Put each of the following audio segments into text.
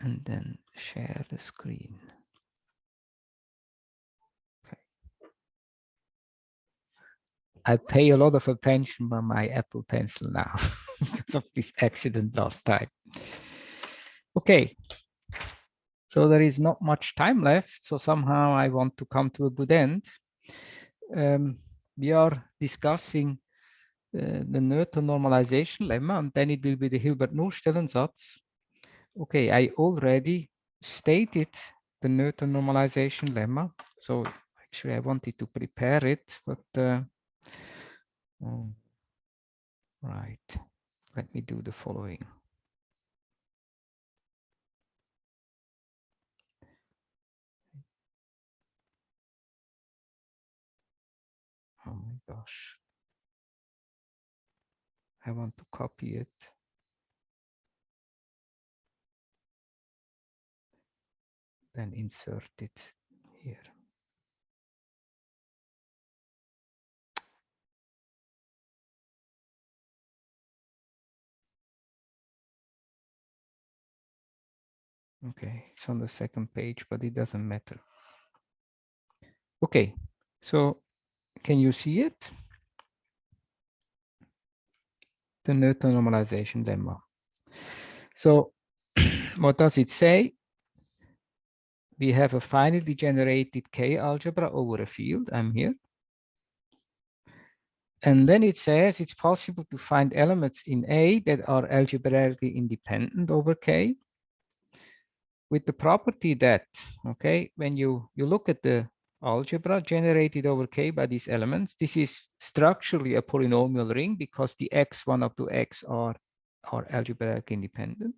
and then share the screen. Okay. I pay a lot of attention by my Apple Pencil now because of this accident last time. Okay, so there is not much time left, so somehow I want to come to a good end. We are discussing the Noether normalization lemma, and then it will be the Hilbert-Nullstellensatz. Okay, I already stated the Noether normalization lemma, so actually I wanted to prepare it, but right, let me do the following. Oh my gosh. I want to copy it. Then insert it here. Okay, it's on the second page, but it doesn't matter. Okay, so can you see it? The Noether normalization lemma. So what does it say? We have a finally generated K algebra over a field. I'm here. And then it says it's possible to find elements in A that are algebraically independent over K with the property that, okay, when you look at the algebra generated over K by these elements, this is structurally a polynomial ring because the x1 up to x are algebraically independent.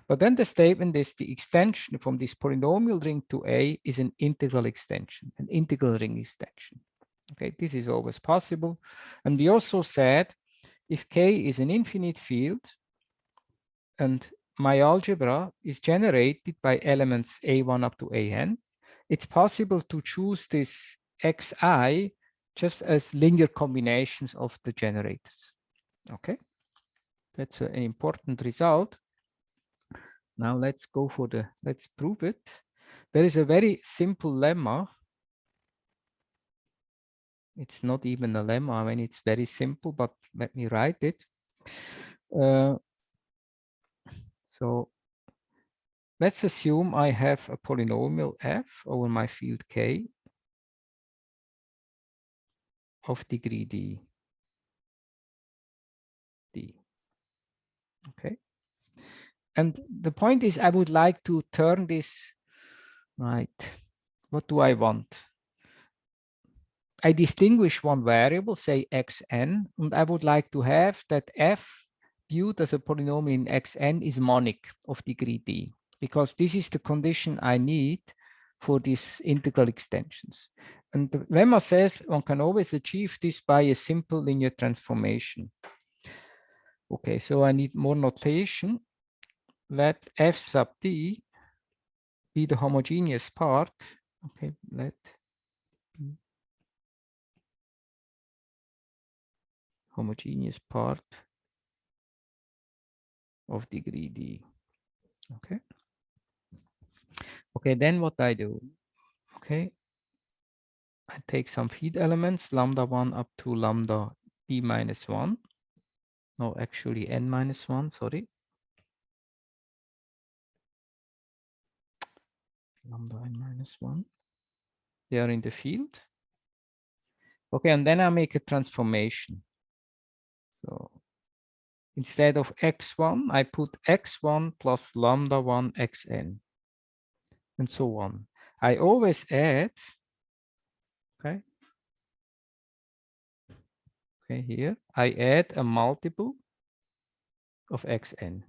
But then the statement is the extension from this polynomial ring to A is an integral extension, an integral ring extension. Okay, this is always possible. And we also said if K is an infinite field and my algebra is generated by elements A1 up to AN, it's possible to choose this Xi just as linear combinations of the generators. Okay, that's an important result. Now let's go for let's prove it. There is a very simple lemma. It's not even a lemma. I mean, it's very simple, but let me write it. So let's assume I have a polynomial f over my field K of degree d. Okay. And the point is I would like to turn this, right, what do I want? I distinguish one variable, say xn, and I would like to have that f viewed as a polynomial in xn is monic of degree d, because this is the condition I need for these integral extensions. And the lemma says one can always achieve this by a simple linear transformation. Okay, so I need more notation. Let f sub d be the homogeneous part. Okay, let be homogeneous part of degree d. Okay. Okay, then what I do? Okay, I take some feed elements, lambda 1 up to lambda d minus 1. No, actually n minus 1, sorry. Lambda n minus 1. They are in the field. Okay, and then I make a transformation. So instead of x1, I put x1 plus lambda 1 xn, and so on. I always add, okay, here, I add a multiple of xn.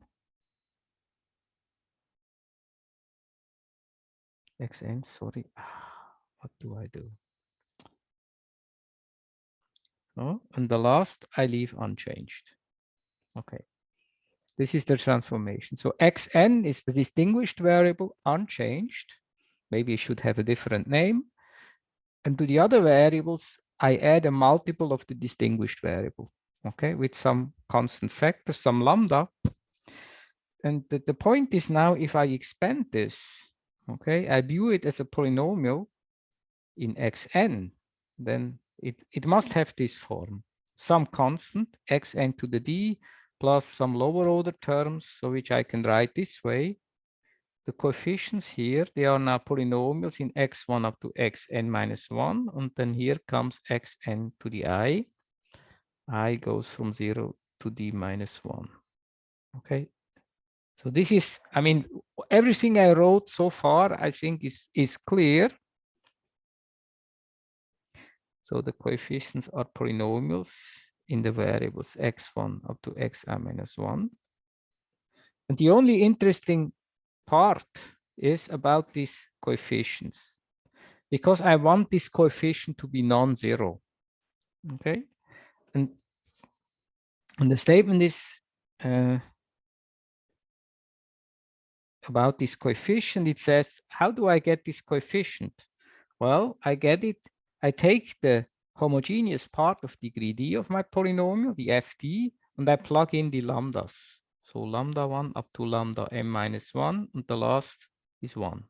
Xn, sorry. What do I do? So, and the last I leave unchanged. Okay. This is the transformation. So xn is the distinguished variable unchanged. Maybe it should have a different name. And to the other variables, I add a multiple of the distinguished variable, okay, with some constant factor, some lambda. And the point is now, if I expand this, okay, I view it as a polynomial in xn, then it must have this form. Some constant, xn to the d, plus some lower order terms, so which I can write this way. The coefficients here, they are now polynomials in x1 up to xn minus 1. And then here comes xn to the I goes from 0 to d minus 1. Okay. So this is, I mean, everything I wrote so far, I think is clear. So the coefficients are polynomials in the variables x1 up to xi minus 1. And the only interesting part is about these coefficients, because I want this coefficient to be non-zero. Okay. And the statement is about this coefficient. It says, how do I get this coefficient? Well, I get it. I take the homogeneous part of degree d of my polynomial, the ft, and I plug in the lambdas. So lambda 1 up to lambda m minus 1, and the last is 1.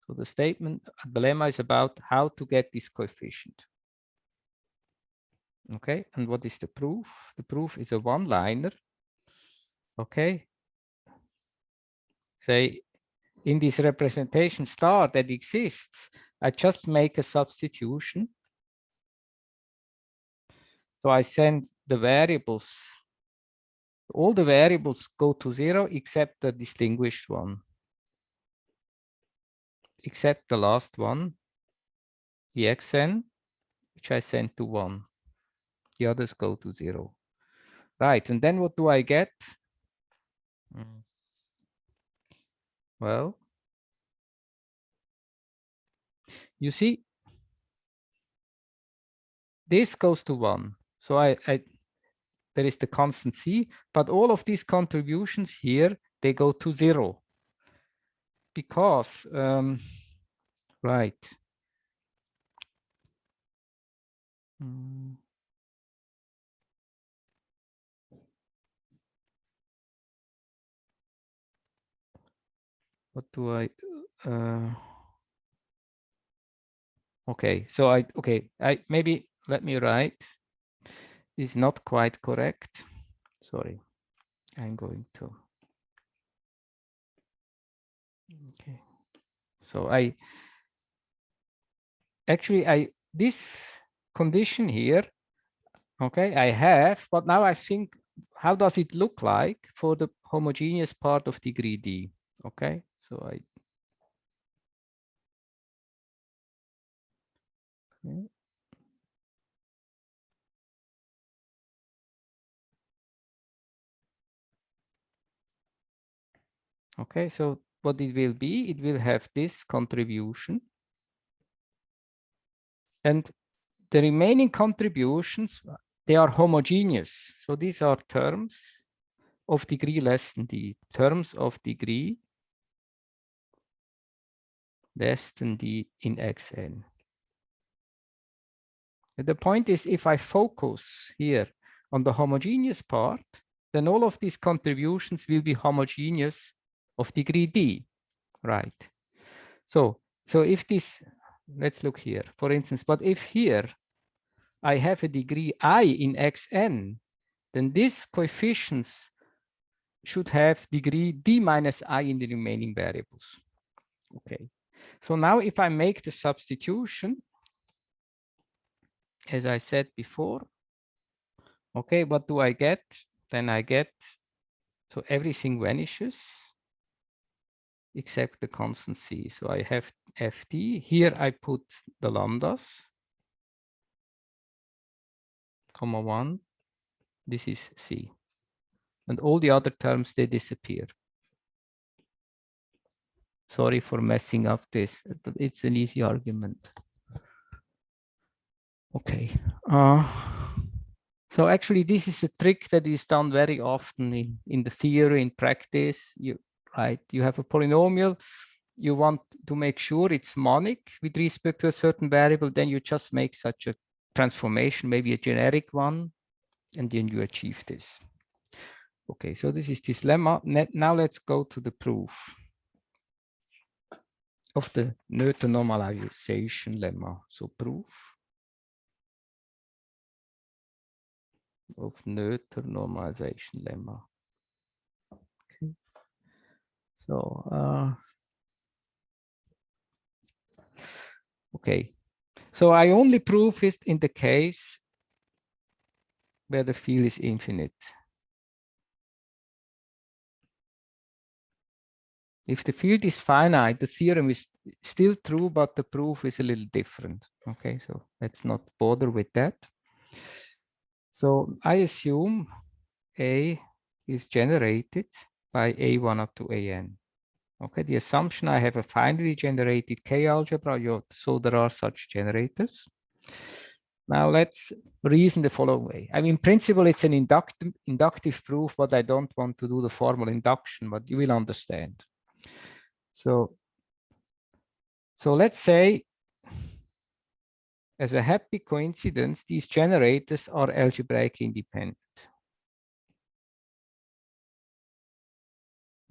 So the statement, the lemma is about how to get this coefficient. Okay, and what is the proof? The proof is a one-liner. Okay, say in this representation star that exists, I just make a substitution. So I send the variables, all the variables go to 0 except the distinguished one, except the last one, the xn, which I send to 1. The others go to 0. Right, and then what do I get? Well, you see, this goes to 1. So there is the constant c, but all of these contributions here, they go to 0. Because, right. What do I, okay, so maybe let me write. It's not quite correct. Sorry, I'm going to. Okay, so this condition here, okay, I have, but now I think, how does it look like for the homogeneous part of degree d? Okay, so okay. Okay, so what it will be, it will have this contribution. And the remaining contributions, they are homogeneous. So these are terms of degree less than d, terms of degree less than d in xn. And the point is, if I focus here on the homogeneous part, then all of these contributions will be homogeneous of degree d, right? So if this, let's look here, for instance, but if here I have a degree I in xn, then these coefficients should have degree d minus I in the remaining variables. Okay, so now if I make the substitution, as I said before, okay, what do I get? Then I get, so everything vanishes except the constant c. So I have ft. Here I put the lambdas, comma 1. This is c. And all the other terms, they disappear. Sorry for messing up this, but it's an easy argument. Okay. So actually, this is a trick that is done very often in the theory, in practice. You have a polynomial. You want to make sure it's monic with respect to a certain variable. Then you just make such a transformation, maybe a generic one, and then you achieve this. Okay, so this is this lemma. Now let's go to the proof of the Noether normalization lemma. So proof of Noether normalization lemma. Okay. So okay. So I only prove it in the case where the field is infinite. If the field is finite, the theorem is still true, but the proof is a little different. Okay, so let's not bother with that. So I assume A is generated by A1 up to AN. Okay, the assumption I have a finally generated K algebra, so there are such generators. Now let's reason the following way. I mean, in principle, it's an inductive proof, but I don't want to do the formal induction, but you will understand. So let's say, as a happy coincidence, these generators are algebraically independent.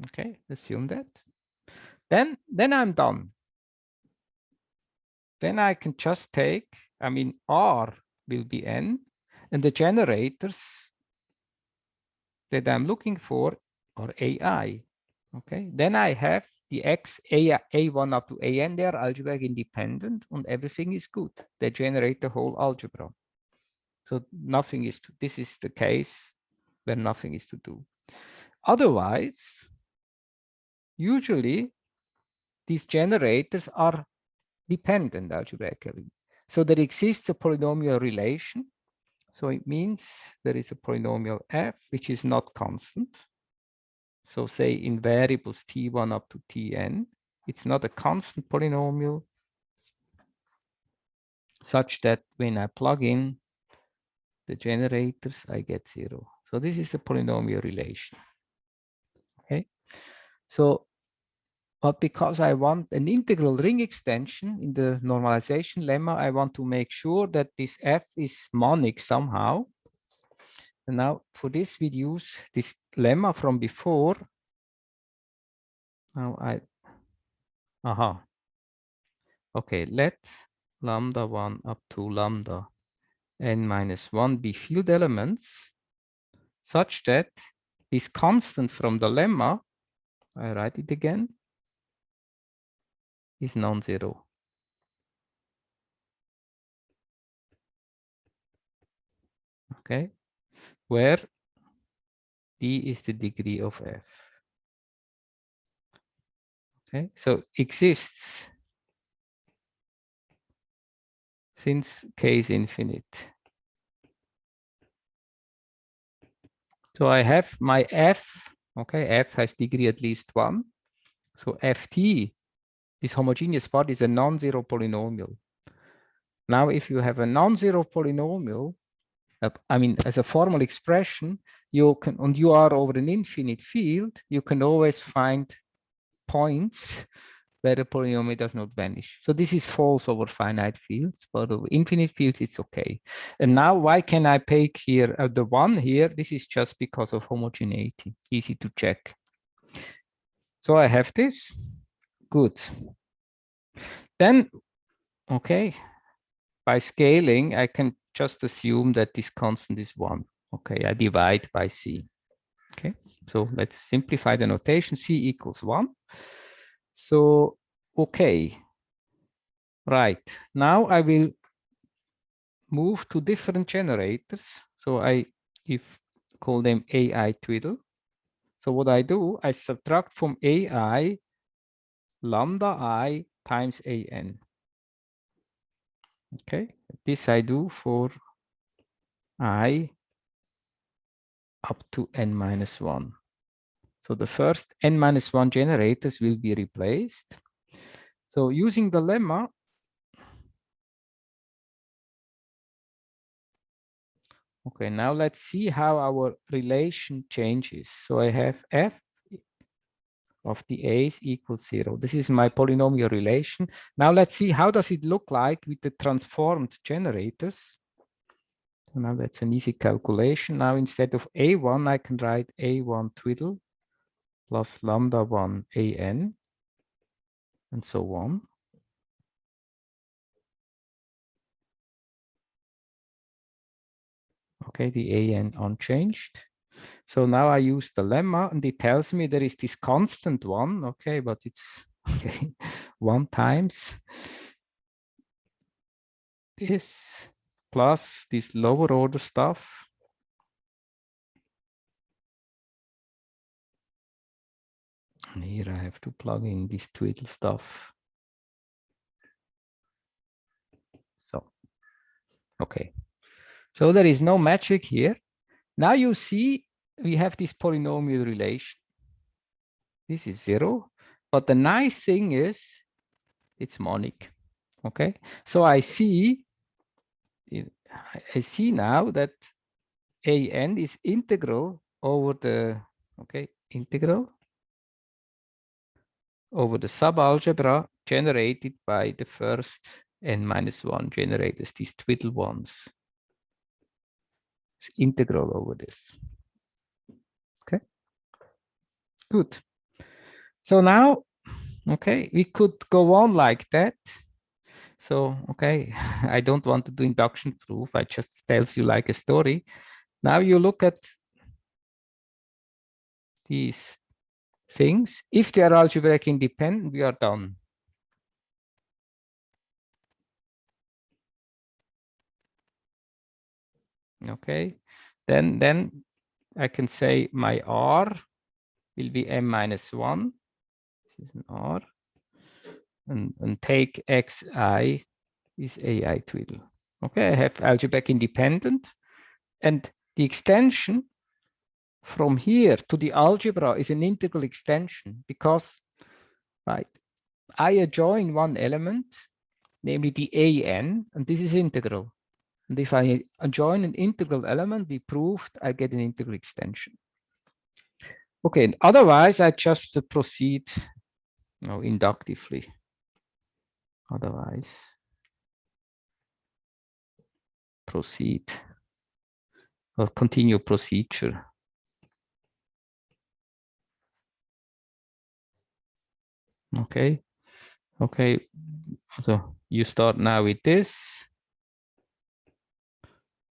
Okay, assume that. Then I'm done. Then I can just take, I mean, R will be N, and the generators that I'm looking for are AI. Okay, then I have the X A1 up to AN, they are algebraic independent, and everything is good. They generate the whole algebra. So nothing is, this is the case where nothing is to do. Otherwise, usually these generators are dependent algebraically. So there exists a polynomial relation. So it means there is a polynomial f, which is not constant. So say in variables t1 up to tn, it's not a constant polynomial such that when I plug in the generators, I get 0. So this is a polynomial relation. Okay. So, but because I want an integral ring extension in the normalization lemma, I want to make sure that this f is monic somehow. And now for this, we use this lemma from before. Now okay, let lambda 1 up to lambda n minus 1 be field elements such that this constant from the lemma, I write it again, is non-zero. Okay, where d is the degree of f. Okay, so exists since k is infinite. So I have my f, okay, f has degree at least 1. So ft, this homogeneous part, is a non-zero polynomial. Now, if you have a non-zero polynomial, I mean, as a formal expression, you can, and you are over an infinite field, you can always find points where the polynomial does not vanish. So this is false over finite fields, but over infinite fields, it's okay. And now why can I pick here the 1 here? This is just because of homogeneity, easy to check. So I have this, good. Then, okay, by scaling, I can just assume that this constant is 1. Okay, I divide by c. Okay, so let's simplify the notation. C equals 1. So, okay, right. Now I will move to different generators. So I call them AI twiddle. So what I do, I subtract from AI lambda I times AN. Okay, this I do for I up to n minus 1. So the first n minus 1 generators will be replaced. So using the lemma, okay, now let's see how our relation changes. So I have f of the a's equals 0. This is my polynomial relation. Now let's see how does it look like with the transformed generators. So now that's an easy calculation. Now instead of A1, I can write A1 twiddle plus lambda 1 AN and so on. Okay, the AN unchanged. So now I use the lemma and it tells me there is this constant one, okay, but it's okay, 1 times this plus this lower order stuff. And here I have to plug in this twiddle stuff. So, okay. So there is no magic here. Now you see we have this polynomial relation. This is 0. But the nice thing is it's monic. Okay. So I see now that AN is integral over the, okay, integral over the subalgebra generated by the first n-1 generators, these twiddle ones. It's integral over this. Okay, good. So now, okay, we could go on like that. So, okay, I don't want to do induction proof. I just tells you like a story. Now you look at these things. If they are algebraic independent, we are done. Okay, then I can say my R will be m-1. This is an R. And take xi is ai twiddle. Okay, I have algebraic independent. And the extension from here to the algebra is an integral extension because, right, I adjoin one element, namely the an, and this is integral. And if I adjoin an integral element, we proved I get an integral extension. Okay, and otherwise I just proceed, inductively. Otherwise, proceed or continue procedure. Okay, okay. So you start now with this.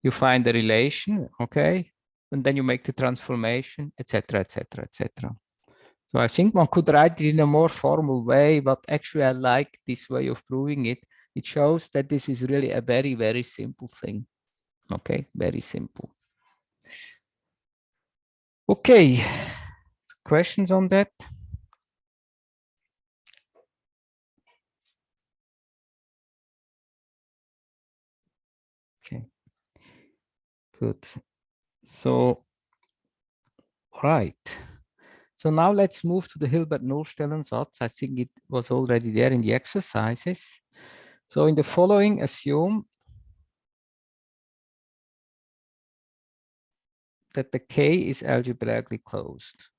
You find the relation, okay, and then you make the transformation, etc., etc., etc. So I think one could write it in a more formal way, but actually I like this way of proving it. It shows that this is really a very, very simple thing. Okay, very simple. Okay, questions on that? Okay, good. So, right. So now let's move to the Hilbert-Nullstellensatz. I think it was already there in the exercises. So in the following, assume that the K is algebraically closed.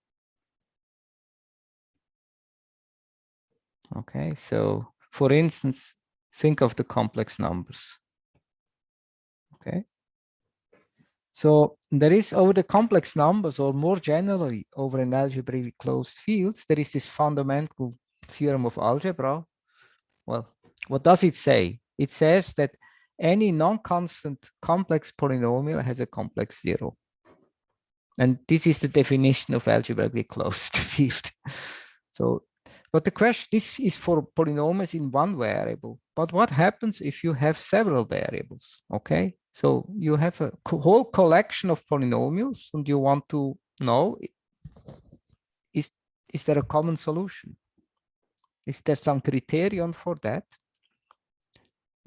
Okay, so for instance, think of the complex numbers. Okay. So there is over the complex numbers, or more generally over an algebraically closed fields, there is this fundamental theorem of algebra. Well, what does it say? It says that any non-constant complex polynomial has a complex zero. And this is the definition of algebraically closed field. So, but the question, this is for polynomials in one variable. But what happens if you have several variables? Okay, so you have a whole collection of polynomials and you want to know, is there a common solution? Is there some criterion for that?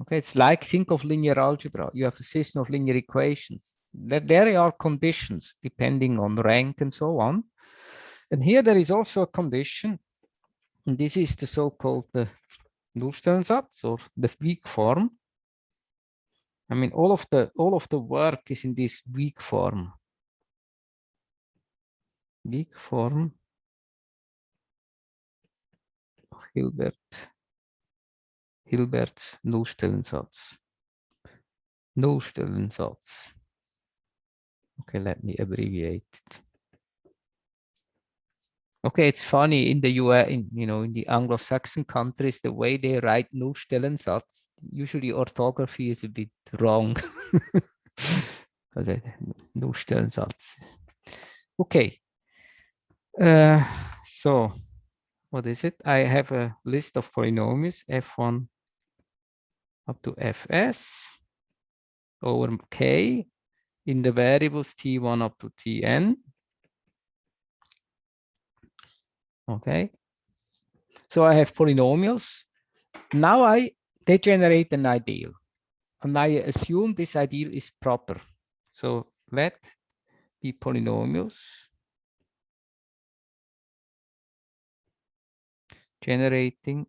Okay, it's like, think of linear algebra. You have a system of linear equations. There are conditions depending on rank and so on. And here there is also a condition, and this is the so-called Nullstellensatz, or the weak form. I mean, all of the work is in this weak form. Weak form of Hilbert's Nullstellensatz. Nullstellensatz. Okay, let me abbreviate it. Okay, it's funny in the US, in the Anglo-Saxon countries, the way they write Nullstellensatz, usually orthography is a bit wrong. Nullstellensatz. Okay. So what is it? I have a list of polynomials, f1 up to fs over k in the variables t1 up to tn. Okay. So I have polynomials. Now they generate an ideal. And I assume this ideal is proper. So let be polynomials generating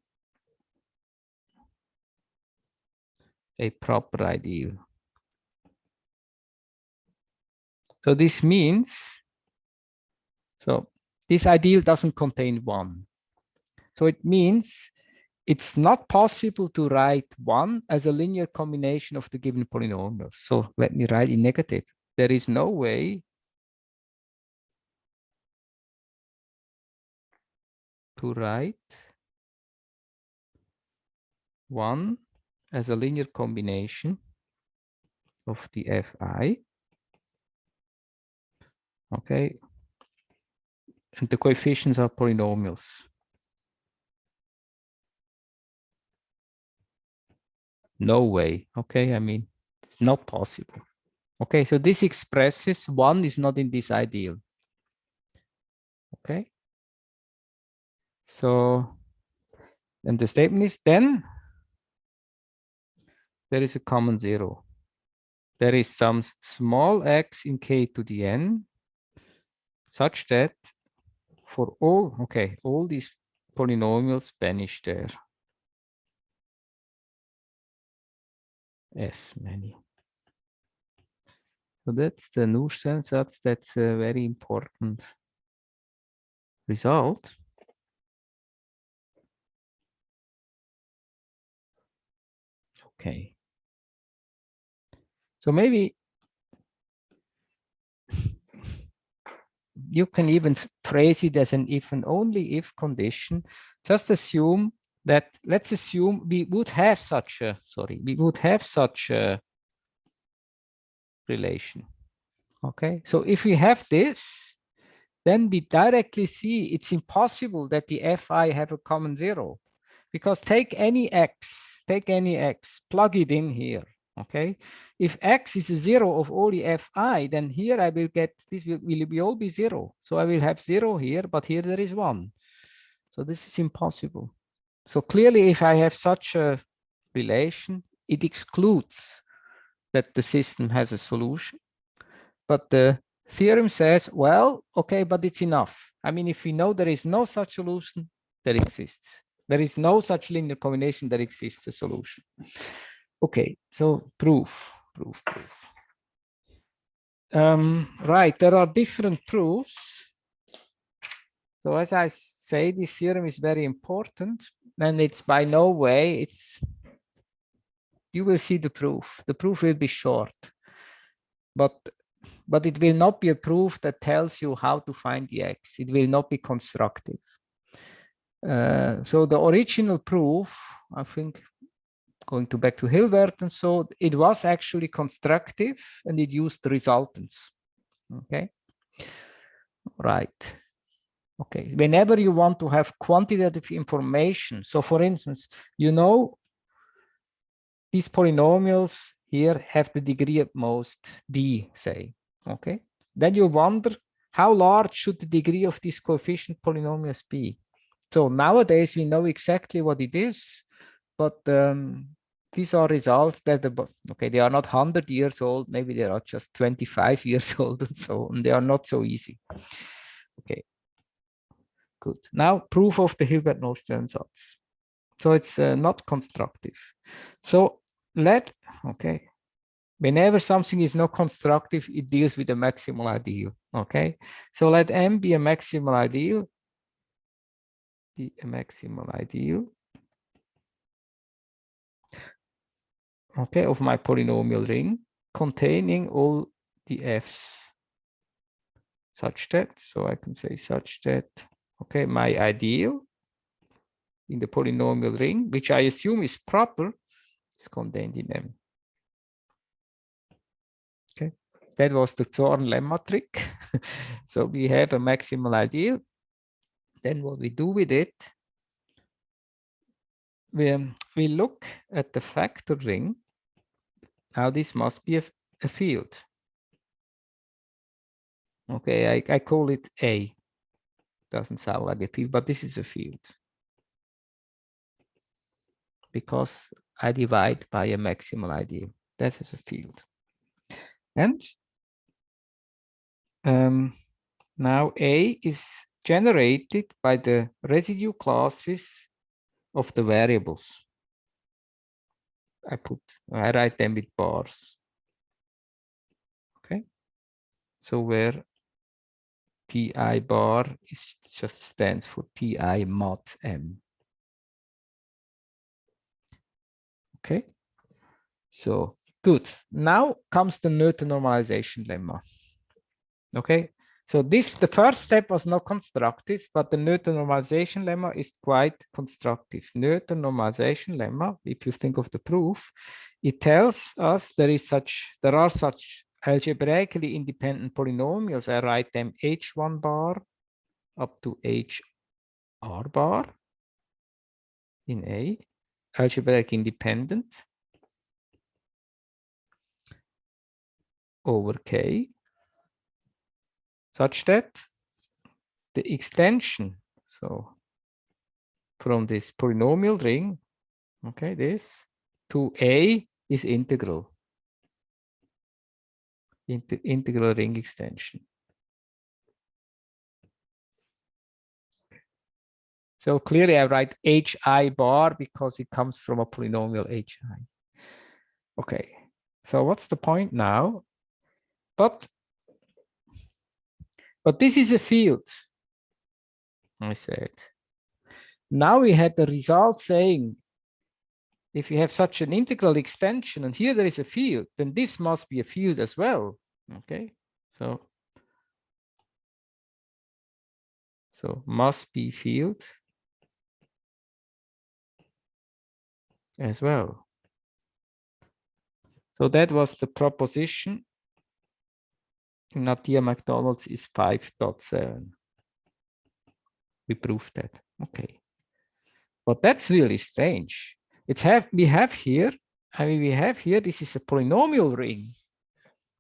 a proper ideal. So this means, so this ideal doesn't contain 1. So it means it's not possible to write 1 as a linear combination of the given polynomials. So let me write in negative. There is no way to write 1 as a linear combination of the fi. Okay. And the coefficients are polynomials. No way. Okay, I mean, it's not possible. Okay, so this expresses 1 is not in this ideal. Okay. So, and the statement is then there is a common 0. There is some small x in k to the n such that for all, okay, all these polynomials vanish there. Yes, many. So that's the Nullstellensatz. That's a very important result. Okay. So maybe you can even phrase it as an if and only if condition. Just assume that, let's assume we would have such a, we would have such a relation. Okay, so if we have this, then we directly see it's impossible that the fi have a common 0. Because take any x, plug it in here. Okay, if x is a 0 of all the fi, then here I will get, this will all be 0. So I will have 0 here, but here there is 1. So this is impossible. So clearly, if I have such a relation, it excludes that the system has a solution. But the theorem says, well, okay, but it's enough. I mean, if we know there is no such solution, there exists. There is no such linear combination, that exists a solution. Okay, so proof. Right, there are different proofs. So as I say, this theorem is very important, and it's by no way, you will see the proof. The proof will be short, but it will not be a proof that tells you how to find the x. It will not be constructive. So the original proof, I think, going back to Hilbert and so, it was actually constructive and it used the resultants. Okay, right. Okay, whenever you want to have quantitative information, so for instance, you know, these polynomials here have the degree at most d, say, okay? Then you wonder, how large should the degree of these coefficient polynomials be? So nowadays we know exactly what it is, but these are results that, okay, they are not 100 years old, maybe they are just 25 years old and so on. They are not so easy. Okay, good. Now proof of the Hilbert-Nullstellensatz. So it's not constructive. So okay, whenever something is not constructive, it deals with a maximal ideal. Okay, so let M be a maximal ideal. Be a maximal ideal. Okay, of my polynomial ring containing all the f's such that, so I can say such that, okay, my ideal in the polynomial ring, which I assume is proper, is contained in M. Okay, that was the Zorn lemma trick. So we have a maximal ideal. Then what we do with it, we look at the factor ring. Now this must be a field. Okay, I call it A. Doesn't sound like a field, but this is a field. Because I divide by a maximal ideal. That is a field. And now A is generated by the residue classes of the variables. I write them with bars. Okay. So where Ti bar is just stands for Ti mod M. Okay. So good. Now comes the Noether normalization lemma. Okay. So the first step was not constructive, but the Noether normalization lemma is quite constructive. Noether normalization lemma, if you think of the proof, it tells us there are such algebraically independent polynomials. I write them H1 bar up to HR bar in A, algebraic independent over K, such that the extension, so from this polynomial ring, okay, this to A is integral. Integral ring extension. So clearly I write HI bar because it comes from a polynomial HI. Okay, so what's the point now? But this is a field, I said. Now we had the result saying, if you have such an integral extension and here there is a field, then this must be a field as well. Okay, so must be field as well. So that was the proposition. Nadia McDonald's is 5.7. We proved that. Okay. But that's really strange. We have here, this is a polynomial ring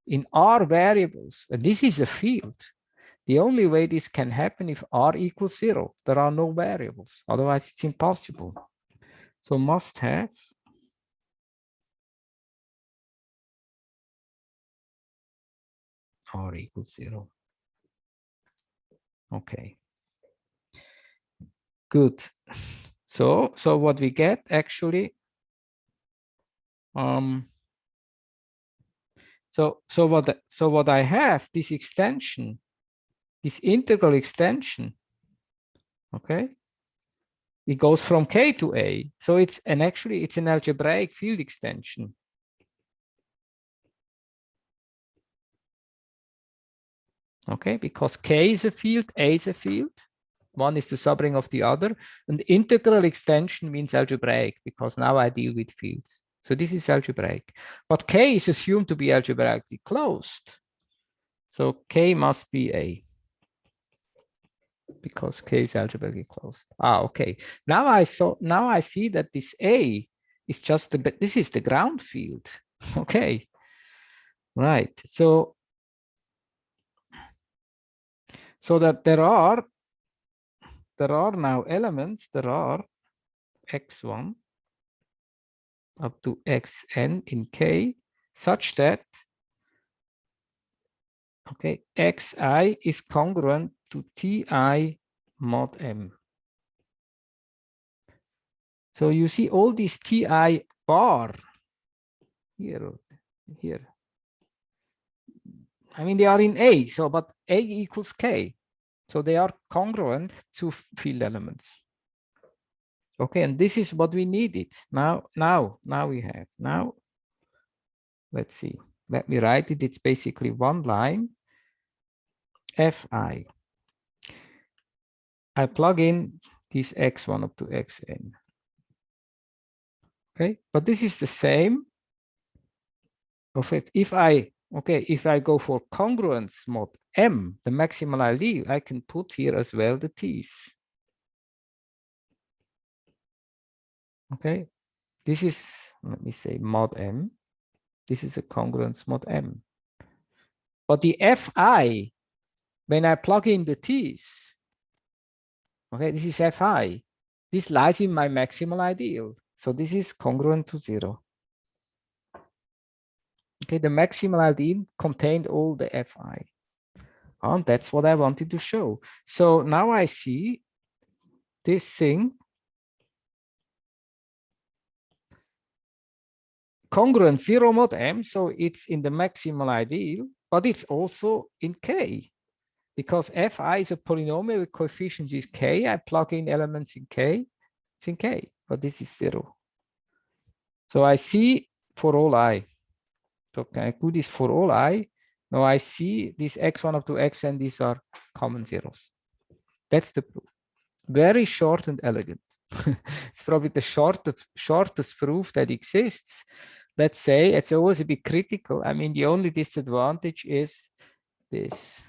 in R variables, and this is a field. The only way this can happen if R equals 0. There are no variables. Otherwise, it's impossible. So must have R equals 0. Okay. Good. So what we get actually, so what I have, this extension, this integral extension, okay, it goes from K to A. So it's an algebraic field extension. Okay, because K is a field, A is a field. One is the subring of the other. And integral extension means algebraic because now I deal with fields. So this is algebraic. But K is assumed to be algebraically closed. So K must be A because K is algebraically closed. Okay. Now I see that this A is just this is the ground field. Okay. Right. So that there are now elements, there are x1 up to xn in K such that, okay, xi is congruent to Ti mod M. So you see all these Ti bar here. I mean, they are in A, but A equals K. So they are congruent to field elements. Okay, and this is what we needed. Now we have. Now, let's see. Let me write it. It's basically one line. fi. I plug in this x1 up to xn. Okay, but this is the same of it. If I go for congruence mod M, the maximal ideal, I can put here as well the t's. Okay, this is, let me say, mod M. This is a congruence mod M. But the fi, when I plug in the t's, okay, this is fi. This lies in my maximal ideal. So this is congruent to 0. Okay, the maximal ideal contained all the fi. And that's what I wanted to show. So now I see this thing congruent 0 mod M, so it's in the maximal ideal, but it's also in K. Because fi is a polynomial with coefficients is K, I plug in elements in K, it's in K, but this is 0. So I see for all I. So can I do this for all I? Now I see this x1 up to xn, these are common zeros. That's the proof. Very short and elegant. It's probably the shortest proof that exists. Let's say it's always a bit critical. I mean, the only disadvantage is this.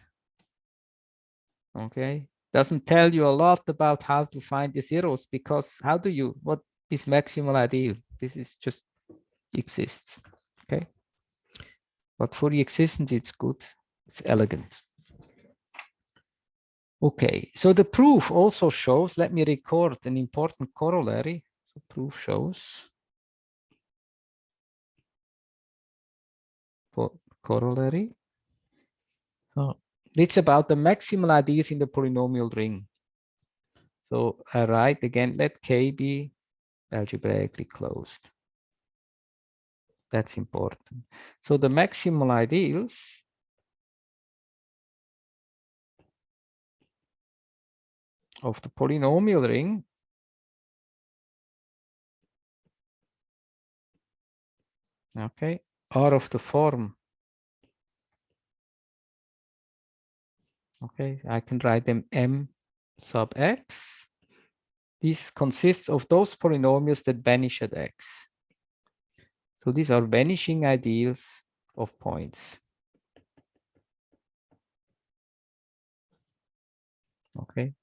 Okay, doesn't tell you a lot about how to find the zeros, because how do you, what is maximal ideal? This is just exists. Okay, but for the existence, it's good. It's elegant. Okay, so the proof also shows, let me record an important corollary. So proof shows for corollary. So it's about the maximal ideas in the polynomial ring. So I write again, let K be algebraically closed. That's important. So the maximal ideals of the polynomial ring are of the form. I can write them M sub x. This consists of those polynomials that vanish at x. So these are vanishing ideals of points.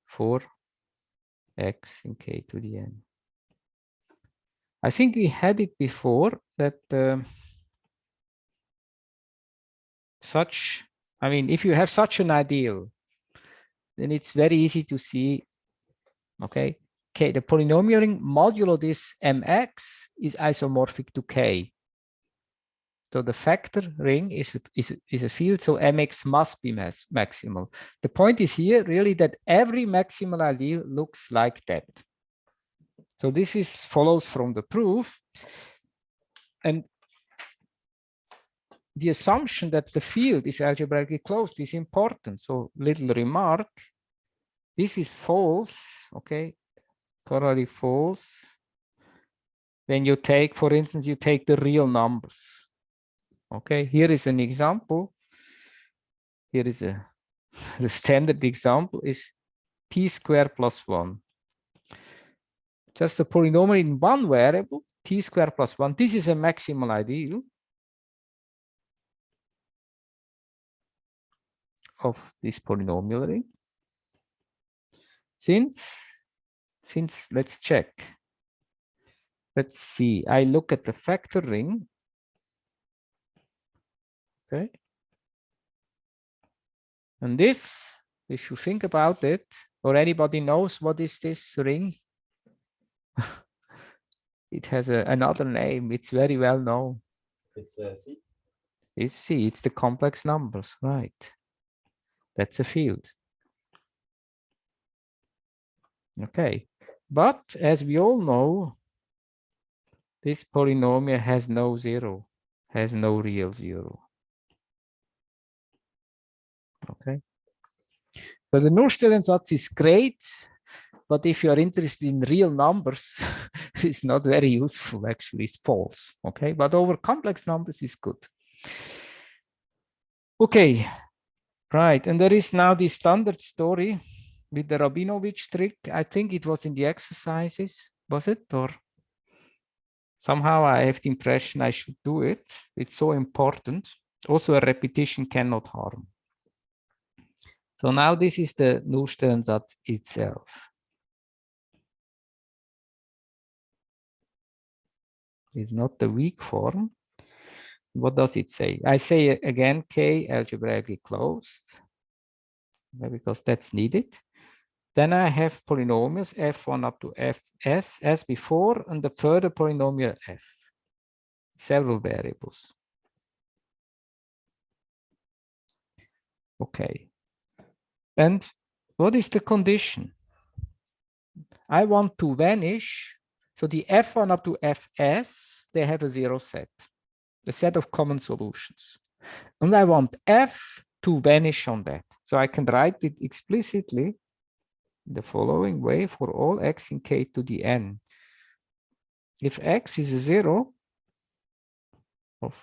For x in k to the n. I think we had it before that if you have such an ideal, then it's very easy to see, the polynomial ring modulo this mx is isomorphic to k. So the factor ring is a field, so mx must be maximal. The point is here really that every maximal ideal looks like that. So this follows from the proof. And the assumption that the field is algebraically closed is important. So little remark, this is false, totally false. When you take, for instance, you take the real numbers. Here is an example. Here is the standard example is t squared plus 1. Just a polynomial in one variable, t squared plus 1. This is a maximal ideal of this polynomial ring. Since let's check. Let's see, I look at the factor ring. And this, if you think about it, or anybody knows what is this ring? It has another name. It's very well known. It's C. It's C. It's the complex numbers, right? That's a field. But as we all know, this polynomial has no zero, has no real zero. So the Nullstellensatz is great, but if you are interested in real numbers, it's not very useful. Actually, it's false. But over complex numbers is good. Right, and there is now this standard story with the Rabinovich trick. I think it was in the exercises, was it? Or somehow I have the impression I should do it. It's so important. Also, a repetition cannot harm. So now this is the Nullstellensatz itself. It's not the weak form. What does it say? I say again, K algebraically closed, because that's needed. Then I have polynomials f1 up to fs as before, and the further polynomial f, several variables. Okay. And what is the condition? I want to vanish. So the f1 up to fs, they have a zero set, the set of common solutions. And I want f to vanish on that. So I can write it explicitly the following way for all x in k to the n. If x is a zero of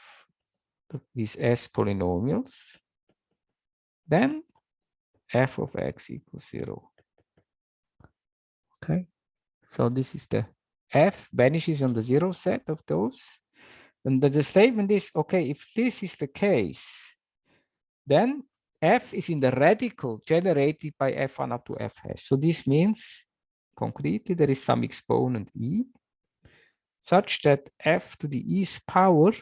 these s polynomials, then f of x equals 0. Okay, so this is the f vanishes on the zero set of those. And the statement is, okay, if this is the case, then f is in the radical generated by f1 up to fs. So this means, concretely, there is some exponent e, such that f to the e's power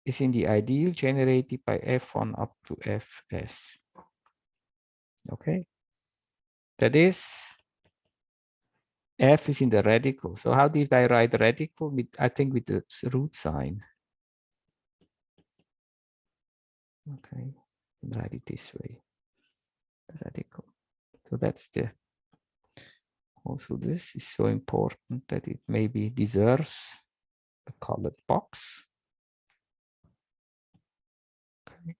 is in the ideal generated by f1 up to fs. Okay, that is, f is in the radical. So how did I write radical? I think with the root sign. Okay, write it this way, radical. So that's the, also this is so important that it maybe deserves a colored box. Okay.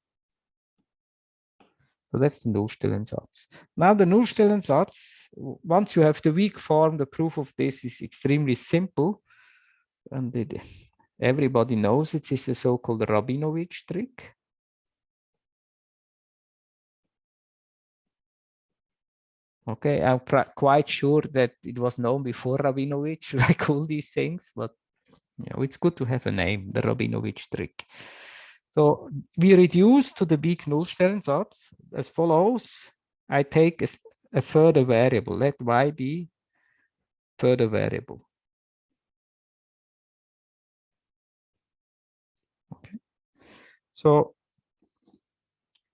So that's the Nullstellensatz. Now the Nullstellensatz, once you have the weak form, the proof of this is extremely simple. And everybody knows it is a so-called Rabinovich trick. Okay, I'm quite sure that it was known before Rabinovich, like all these things, but you know, it's good to have a name, the Rabinovich trick. So we reduce to the big Nullstellensatz as follows. I take a further variable, let y be further variable. Okay. So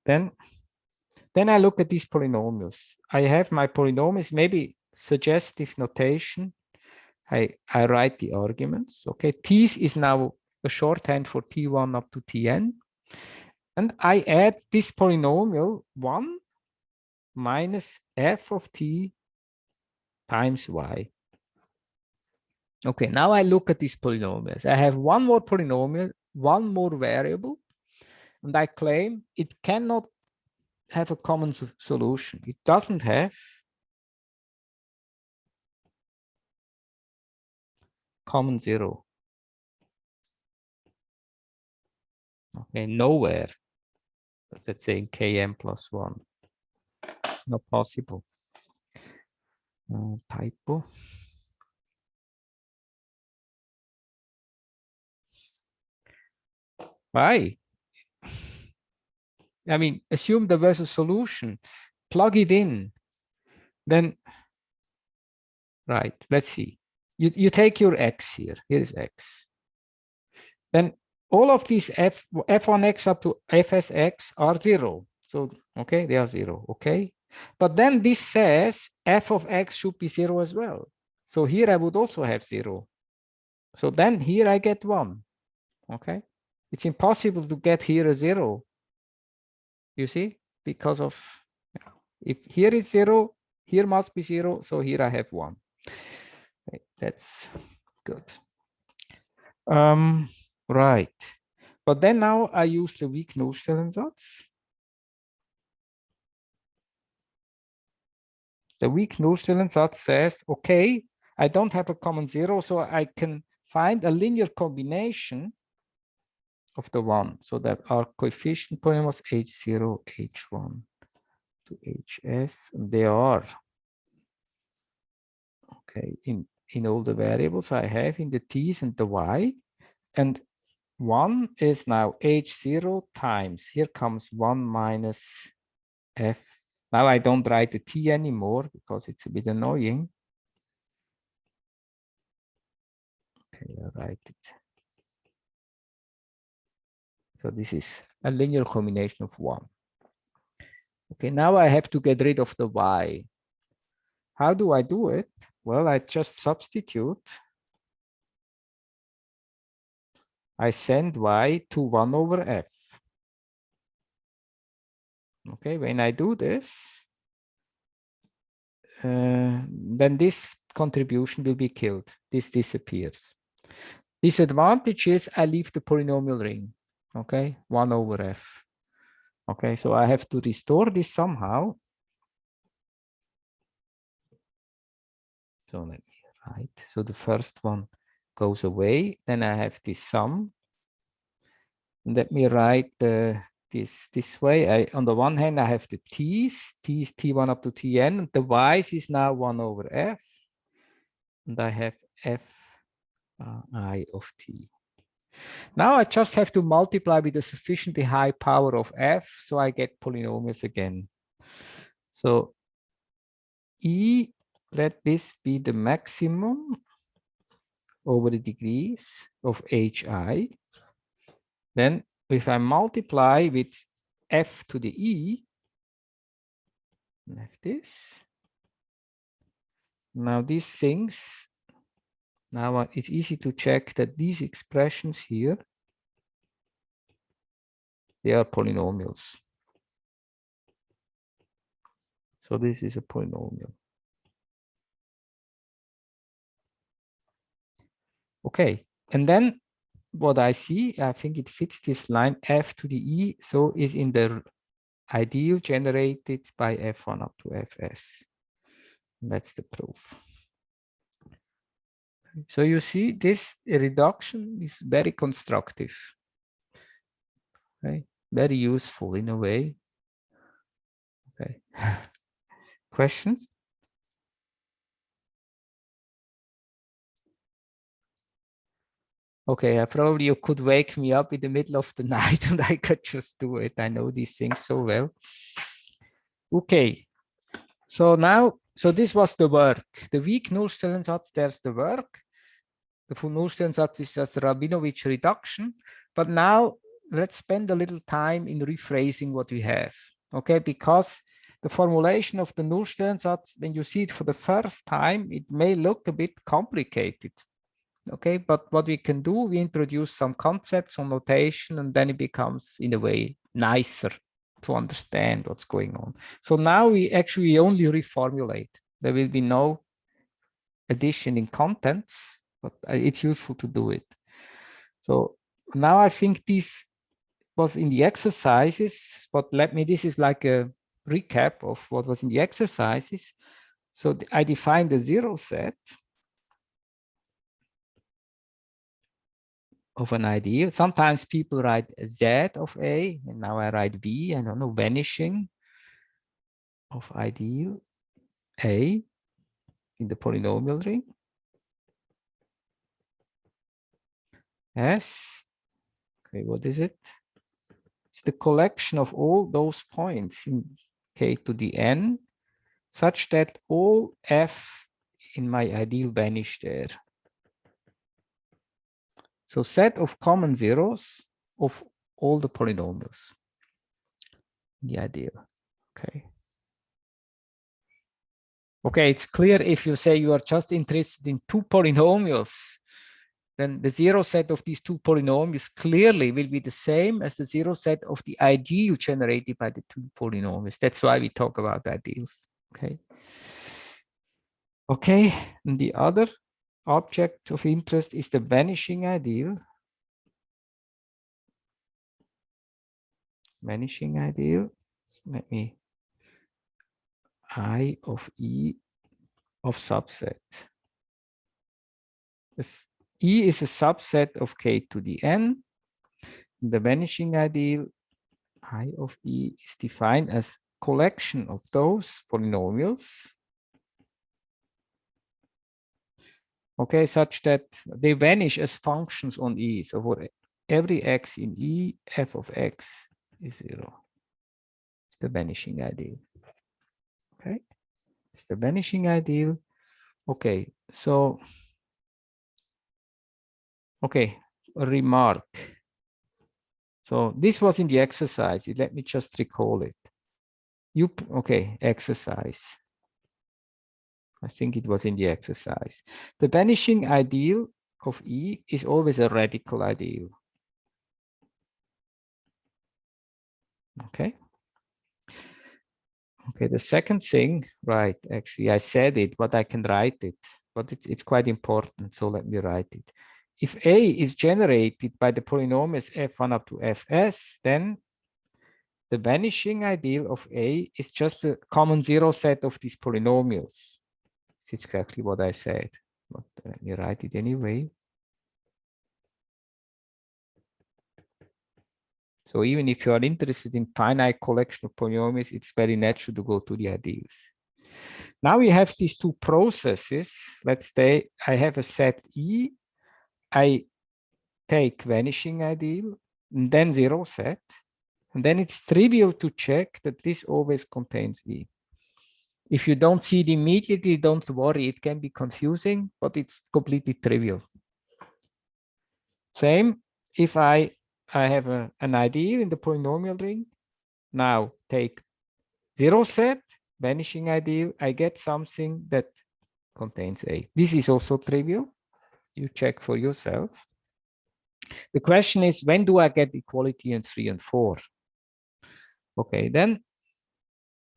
then I look at these polynomials. I have my polynomials, maybe suggestive notation. I write the arguments. Okay, t is now a shorthand for t1 up to tn. And I add this polynomial 1 minus f of t times y. Okay, now I look at these polynomials. I have one more polynomial, one more variable, and I claim it cannot have a common solution. It doesn't have common zero. Okay, nowhere. Let's say in km plus 1. It's not possible. Typo. Why? I mean, assume there was a solution, plug it in, then, right, let's see. You take your x here. Here is x. Then all of these f1x up to fsx are 0. So, okay, they are 0, okay? But then this says f of x should be 0 as well. So here I would also have 0. So then here I get 1, okay? It's impossible to get here a 0. You see? Because of, if here is 0, here must be 0, so here I have 1. Okay, that's good. Right. But then now I use the weak Nullstellensatz. The weak Nullstellensatz says, okay, I don't have a common 0, so I can find a linear combination of the one. So there are coefficient polynomials H0, H1 to HS, and they are okay in all the variables I have in the T's and the Y. And one is now H0 times, here comes 1 minus F. Now I don't write the T anymore because it's a bit annoying. Okay, I write it. So this is a linear combination of 1. Okay, now I have to get rid of the Y. How do I do it? Well, I just substitute. I send Y to 1 over F. Okay, when I do this, then this contribution will be killed. This disappears. Disadvantage is I leave the polynomial ring. Okay, 1 over F. Okay, so I have to restore this somehow. So let me write. So the first one goes away. Then I have this sum. Let me write this way. On the one hand, I have the t's t1 up to tn, and the y's is now 1 over f. And I have f I of t. Now I just have to multiply with a sufficiently high power of f, so I get polynomials again. So E, let this be the maximum over the degrees of hi. Then if I multiply with f to the E, I have this. Now these things, now it's easy to check that these expressions here, they are polynomials. So this is a polynomial. Okay, and then what I see, I think it fits this line f to the E, so is in the ideal generated by f1 up to fs. That's the proof. So you see this reduction is very constructive, right? Very useful in a way. Okay. Questions? Okay, probably you could wake me up in the middle of the night and I could just do it. I know these things so well. Okay, so now, so this was the work. The weak Nullstellensatz, there's the work. The full Nullstellensatz is just a Rabinowitz reduction. But now let's spend a little time in rephrasing what we have. Okay, because the formulation of the Nullstellensatz, when you see it for the first time, it may look a bit complicated. Okay, but what we can do, we introduce some concepts, some notation, and then it becomes, in a way, nicer to understand what's going on. So now we actually only reformulate. There will be no addition in contents, but it's useful to do it. So now I think this was in the exercises, but this is like a recap of what was in the exercises. So I defined a zero set of an ideal. Sometimes people write Z of A, and now I write V, I don't know, vanishing of ideal A in the polynomial ring. S, okay, what is it? It's the collection of all those points in K to the N, such that all F in my ideal vanish there. So set of common zeros of all the polynomials, the ideal, okay. Okay, it's clear if you say you are just interested in two polynomials, then the zero set of these two polynomials clearly will be the same as the zero set of the ideal generated by the two polynomials. That's why we talk about ideals, okay. Okay, and the other object of interest is the vanishing ideal. Vanishing ideal, let me, I of E of subset. This E is a subset of K to the N. The vanishing ideal I of E is defined as collection of those polynomials, okay, such that they vanish as functions on E. So for every x in E, f of x is 0. It's the vanishing ideal. Okay, it's the vanishing ideal. Okay, so okay, a remark. So this was in the exercise. Let me just recall it. Okay, exercise. I think it was in the exercise. The vanishing ideal of E is always a radical ideal. Okay. Okay, the second thing, right, actually I said it, but I can write it, but it's quite important, so let me write it. If A is generated by the polynomials f1 up to fs, then the vanishing ideal of A is just a common zero set of these polynomials. It's exactly what I said, but let me write it anyway. So even if you are interested in finite collection of polynomials, it's very natural to go to the ideals. Now we have these two processes. Let's say I have a set E. I take vanishing ideal and then zero set. And then it's trivial to check that this always contains E. If you don't see it immediately, don't worry. It can be confusing, but it's completely trivial. Same if I have an ideal in the polynomial ring. Now take zero set, vanishing ideal, I get something that contains A. This is also trivial. You check for yourself. The question is, when do I get equality in 3 and 4? Okay, then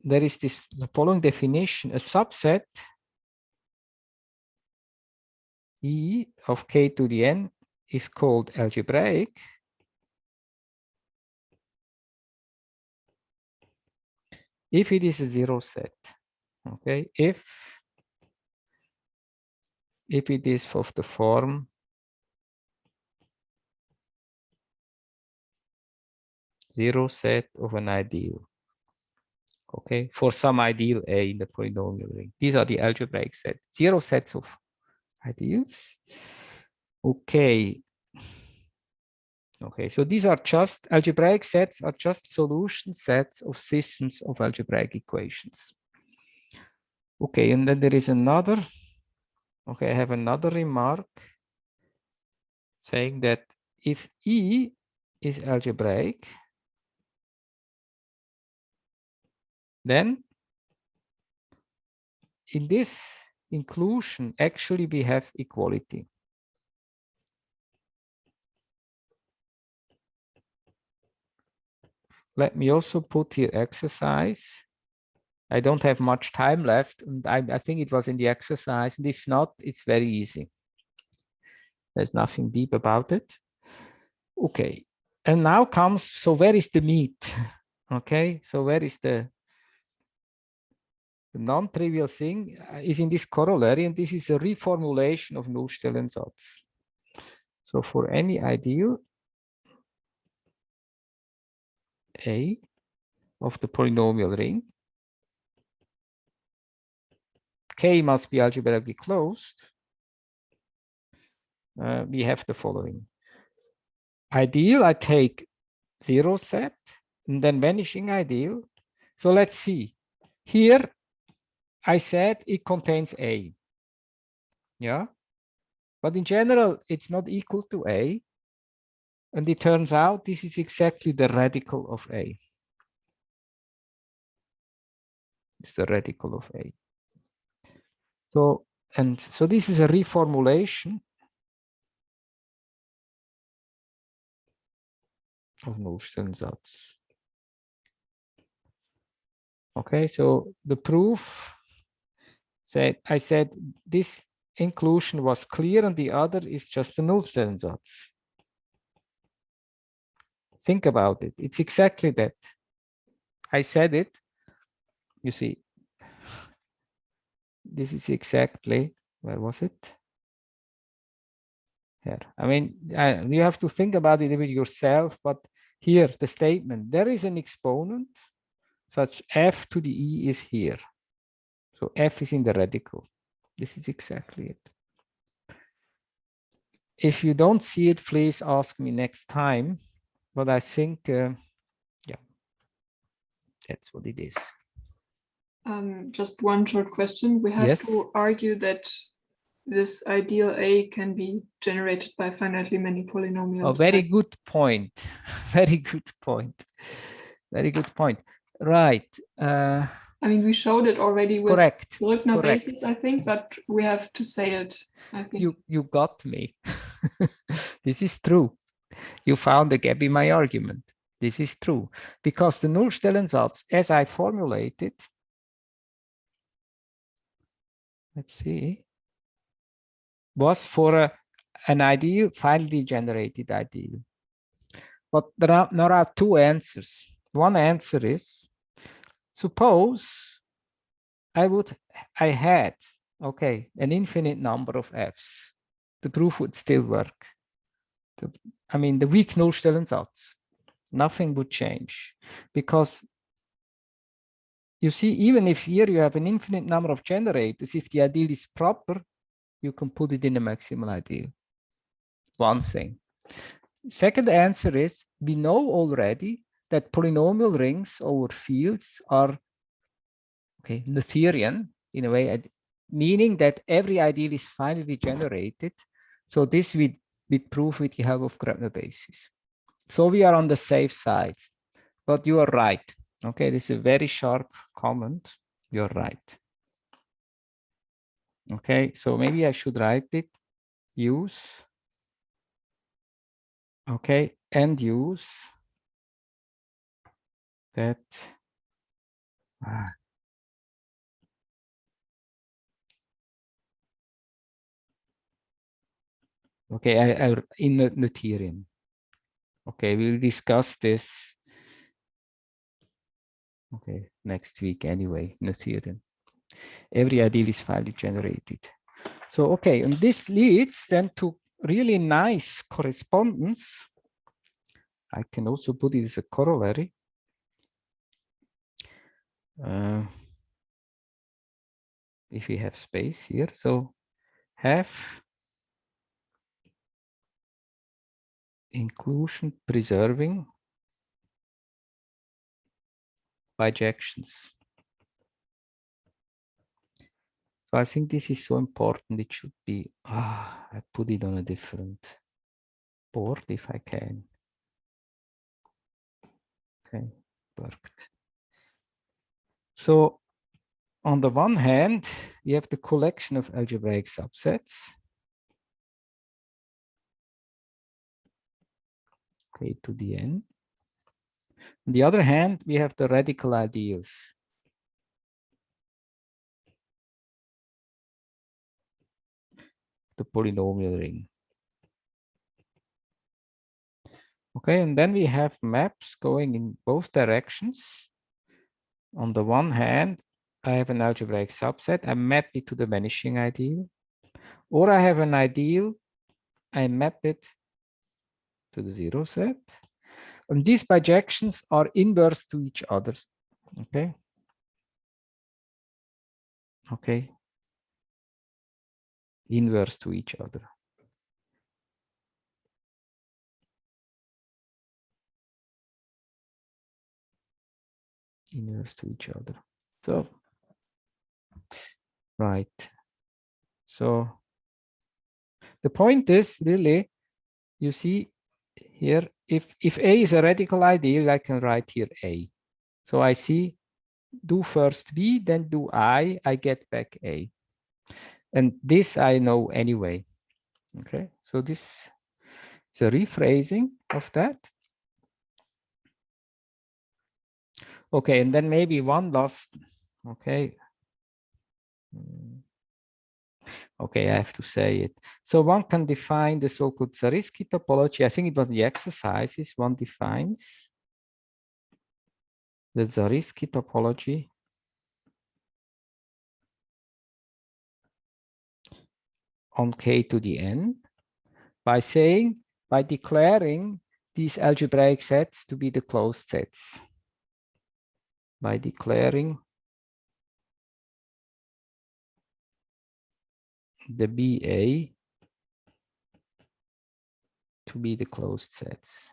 there is the following definition. A subset E of k to the n is called algebraic if it is a zero set. Okay, if it is of the form zero set of an ideal. Okay, for some ideal A in the polynomial ring. These are the algebraic sets. Zero sets of ideals. Okay. Okay, so these are just algebraic sets are just solution sets of systems of algebraic equations. Okay, and then there is another. Okay, I have another remark saying that if E is algebraic, then in this inclusion, actually we have equality. Let me also put here exercise. I don't have much time left, and I think it was in the exercise, and if not, it's very easy. There's nothing deep about it. Okay, and now comes, so where is the meat? Okay, so where is the non-trivial thing is in this corollary, and this is a reformulation of Nullstellensatz. So for any ideal A of the polynomial ring, K must be algebraically closed. We have the following. Ideal, I take zero set, and then vanishing ideal. So let's see. Here, I said it contains A. Yeah. But in general, it's not equal to A. And it turns out this is exactly the radical of A. It's the radical of A. So this is a reformulation of Nullstellensatz. Okay, so the proof said, I said this inclusion was clear and the other is just a Nullstellensatz. Think about it. It's exactly that. I said it. You see, this is exactly, where was it? here. I mean, you have to think about it with yourself, but here, the statement, there is an exponent such f to the e is here. So f is in the radical. This is exactly it. If you don't see it, please ask me next time. But I think, yeah, that's what it is. Just one short question. We have to argue that this ideal A can be generated by finitely many polynomials. A very good point. Very good point. Very good point. Right. I mean, we showed it already with Bruckner basis, I think, but we have to say it, I think. You got me. This is true. You found a gap in my argument. This is true. Because the Nullstellensatz, as I formulated, let's see, was for an ideal, finally generated ideal. But there are two answers. One answer is, suppose I had, okay, an infinite number of f's. The proof would still work. I mean, the weak Nullstellensatz, nothing would change. Because you see, even if here you have an infinite number of generators, if the ideal is proper, you can put it in a maximal ideal. One thing. Second answer is, we know already that polynomial rings over fields are Noetherian in a way, meaning that every ideal is finally generated. So this we prove with the help of Grabner basis. So we are on the safe side, but you are right. Okay, this is a very sharp comment. You're right. Okay, so maybe I should write it, use, okay, and use that. Okay, I in the Noetherian. Okay, we'll discuss this. Okay, next week anyway, Noetherian. Every ideal is finally generated. So, okay, and this leads then to really nice correspondence. I can also put it as a corollary. If we have space here, so have inclusion preserving bijections. So I think this is so important. It should be, I put it on a different board if I can. Okay, worked. So on the one hand, we have the collection of algebraic subsets. Okay, to the n. On the other hand, we have the radical ideals. The polynomial ring. Okay, and then we have maps going in both directions. On the one hand, I have an algebraic subset. I map it to the vanishing ideal. Or I have an ideal. I map it to the zero set. And these bijections are inverse to each other. Okay. Okay. Inverse to each other. Inverse to each other. So, right. So the point is really, you see here, if A is a radical ideal, I can write here A. So I see, do first V, then do I get back A. And this I know anyway. Okay, so this is a rephrasing of that. Okay, and then maybe one last, okay. Okay, I have to say it. So one can define the so-called Zariski topology. I think it was the exercises one defines the Zariski topology on K to the N. by declaring these algebraic sets to be the closed sets. By declaring the BA to be the closed sets.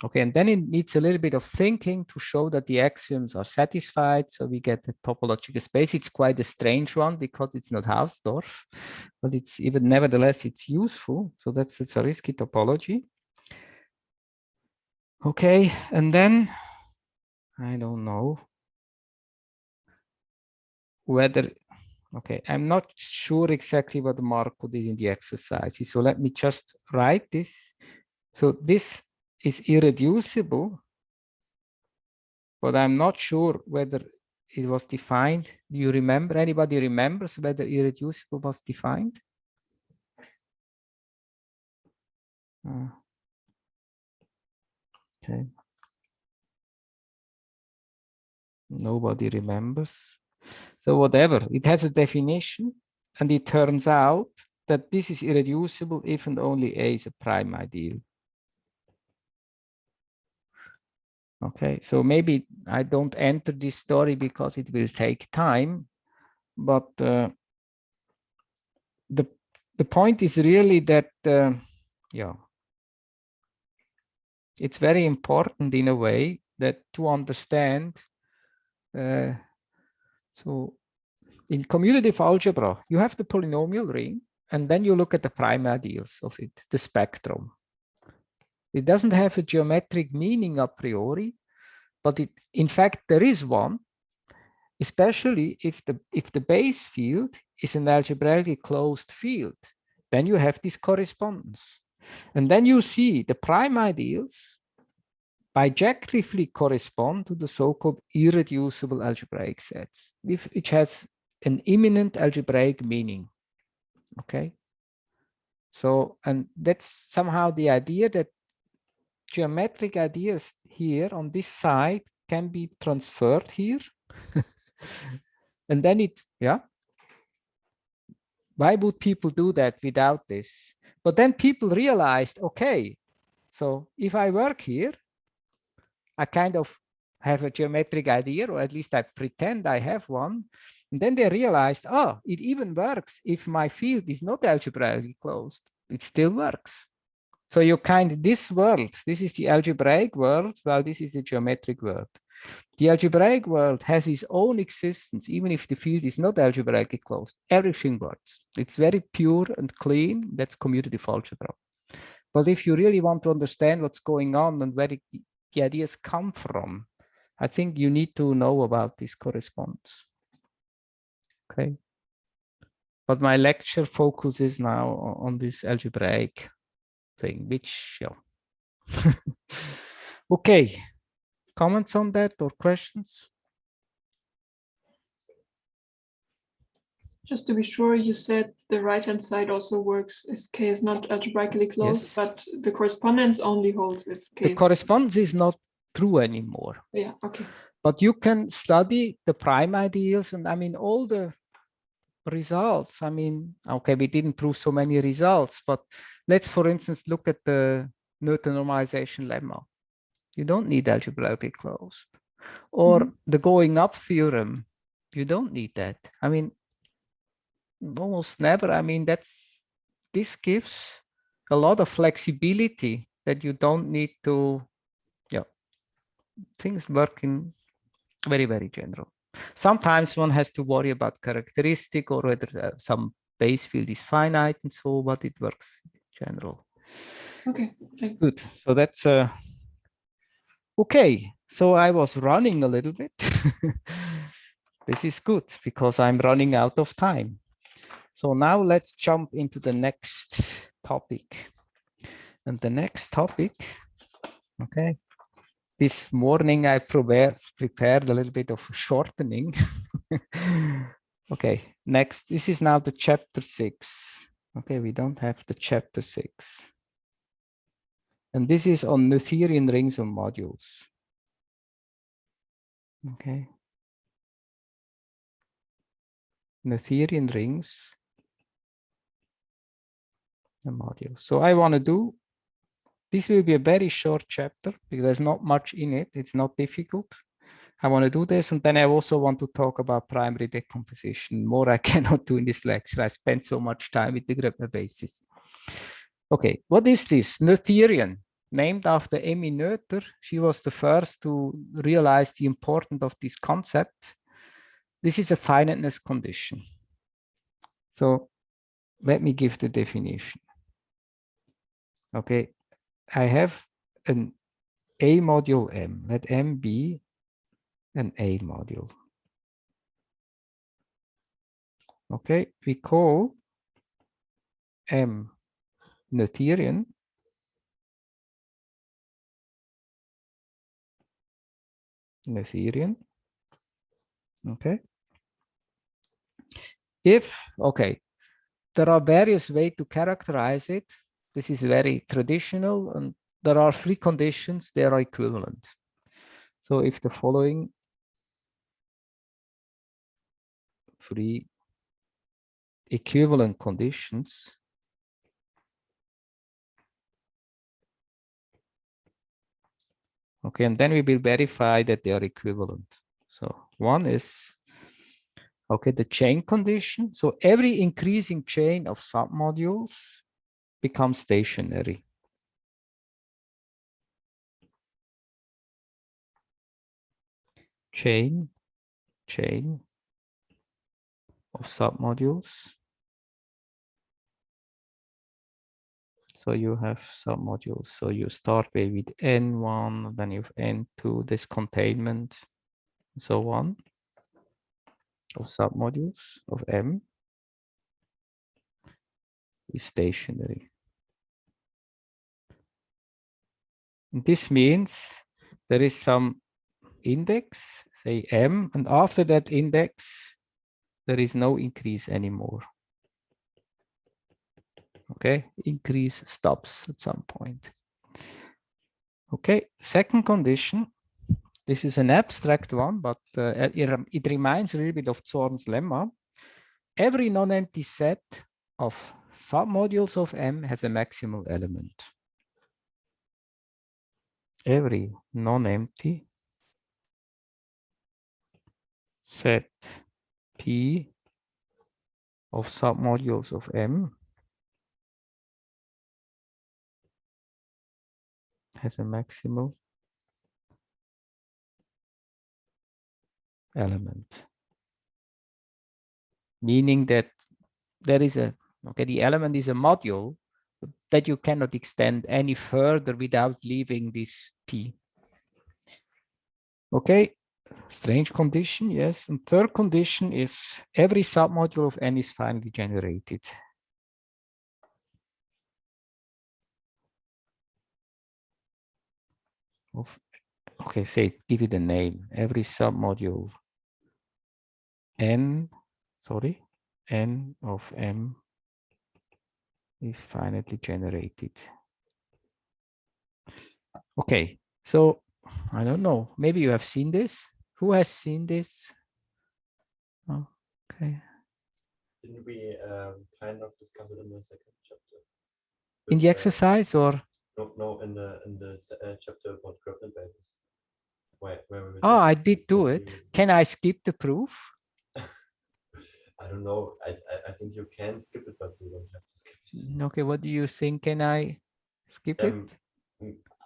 Okay, and then it needs a little bit of thinking to show that the axioms are satisfied. So we get the topological space. It's quite a strange one because it's not Hausdorff, but it's even nevertheless, it's useful. So that's the Zariski topology. Okay, and then I don't know whether, okay, I'm not sure exactly what Marco did in the exercises. So let me just write this. So this is irreducible, but I'm not sure whether it was defined. Do you remember? Anybody remembers whether irreducible was defined? Okay. Nobody remembers. So whatever, it has a definition, and it turns out that this is irreducible if and only A is a prime ideal. Okay, so maybe I don't enter this story because it will take time, but the point is really that yeah, it's very important in a way that to understand. So in commutative algebra, you have the polynomial ring, and then you look at the prime ideals of it, the spectrum. It doesn't have a geometric meaning a priori, but in fact, there is one, especially if the base field is an algebraically closed field. Then you have this correspondence. And then you see the prime ideals bijectively correspond to the so-called irreducible algebraic sets, which has an imminent algebraic meaning. Okay. So, and that's somehow the idea that geometric ideas here on this side can be transferred here. And then yeah. Why would people do that without this? But then people realized, okay, so if I work here, I kind of have a geometric idea, or at least I pretend I have one. And then they realized, oh, it even works if my field is not algebraically closed. It still works. So you this world, this is the algebraic world, while this is the geometric world. The algebraic world has its own existence, even if the field is not algebraically closed. Everything works. It's very pure and clean. That's commutative algebra. But if you really want to understand what's going on and where the ideas come from, I think you need to know about this correspondence. Okay. But my lecture focuses now on this algebraic thing, which, yeah. Okay. Comments on that or questions? Just to be sure, you said the right-hand side also works if K is not algebraically closed, yes. But the correspondence only holds if K the correspondence is not true anymore. Yeah, okay. But you can study the prime ideals, and I mean, all the results. I mean, okay, we didn't prove so many results, but let's, for instance, look at the Newton normalization lemma. You don't need algebraically closed. Or the going up theorem, you don't need that. I mean, almost never. I mean, this gives a lot of flexibility that you don't need to, yeah, things work in very, very general. Sometimes one has to worry about characteristic or whether some base field is finite and so, but it works in general. Okay, thanks. Good. So that's okay. So I was running a little bit. This is good because I'm running out of time. So now let's jump into the next topic. And the next topic, okay. This morning I prepared a little bit of shortening. Okay, next, this is now the chapter 6. Okay, we don't have the chapter 6. And this is on Noetherian rings or modules. Okay. Noetherian rings the module. So I want to do, this will be a very short chapter because there's not much in it. It's not difficult. I want to do this. And then I also want to talk about primary decomposition. More I cannot do in this lecture. I spent so much time with the Gröbner basis. Okay, what is this? Noetherian, named after Emmy Noether. She was the first to realize the importance of this concept. This is a finiteness condition. So let me give the definition. Okay, I have an A module M. Let M be an A module. Okay, we call M Noetherian. Noetherian. Okay. If, okay, there are various ways to characterize it. This is very traditional, and there are three conditions, they are equivalent. So if the following three equivalent conditions okay, and then we will verify that they are equivalent. So one is, okay, the chain condition. So every increasing chain of submodules becomes stationary. Chain of submodules. So you have submodules. So you start with N1, then you have N2, this containment, and so on, of submodules of M is stationary. And this means there is some index, say M, and after that index, there is no increase anymore. Okay, increase stops at some point. Okay, second condition. This is an abstract one, but it reminds a little bit of Zorn's lemma. Every non-empty set of submodules of M has a maximal element. Every non-empty set P of submodules of M has a maximal element. Meaning that there is a, okay, the element is a module that you cannot extend any further without leaving this P. Okay, strange condition, yes. And third condition is every submodule of N is finally generated. Okay, say, give it a name. Every submodule N of M is finally generated. Okay, so I don't know, maybe you have seen this. Who has seen this? Oh, okay. Didn't we kind of discuss it in the second chapter? In the exercise or? No, in the chapter about Gröbner basis. Where we oh, I did do it. Can I skip the proof? I don't know. I think you can skip it, but you don't have to skip it. Okay, what do you think? Can I skip it?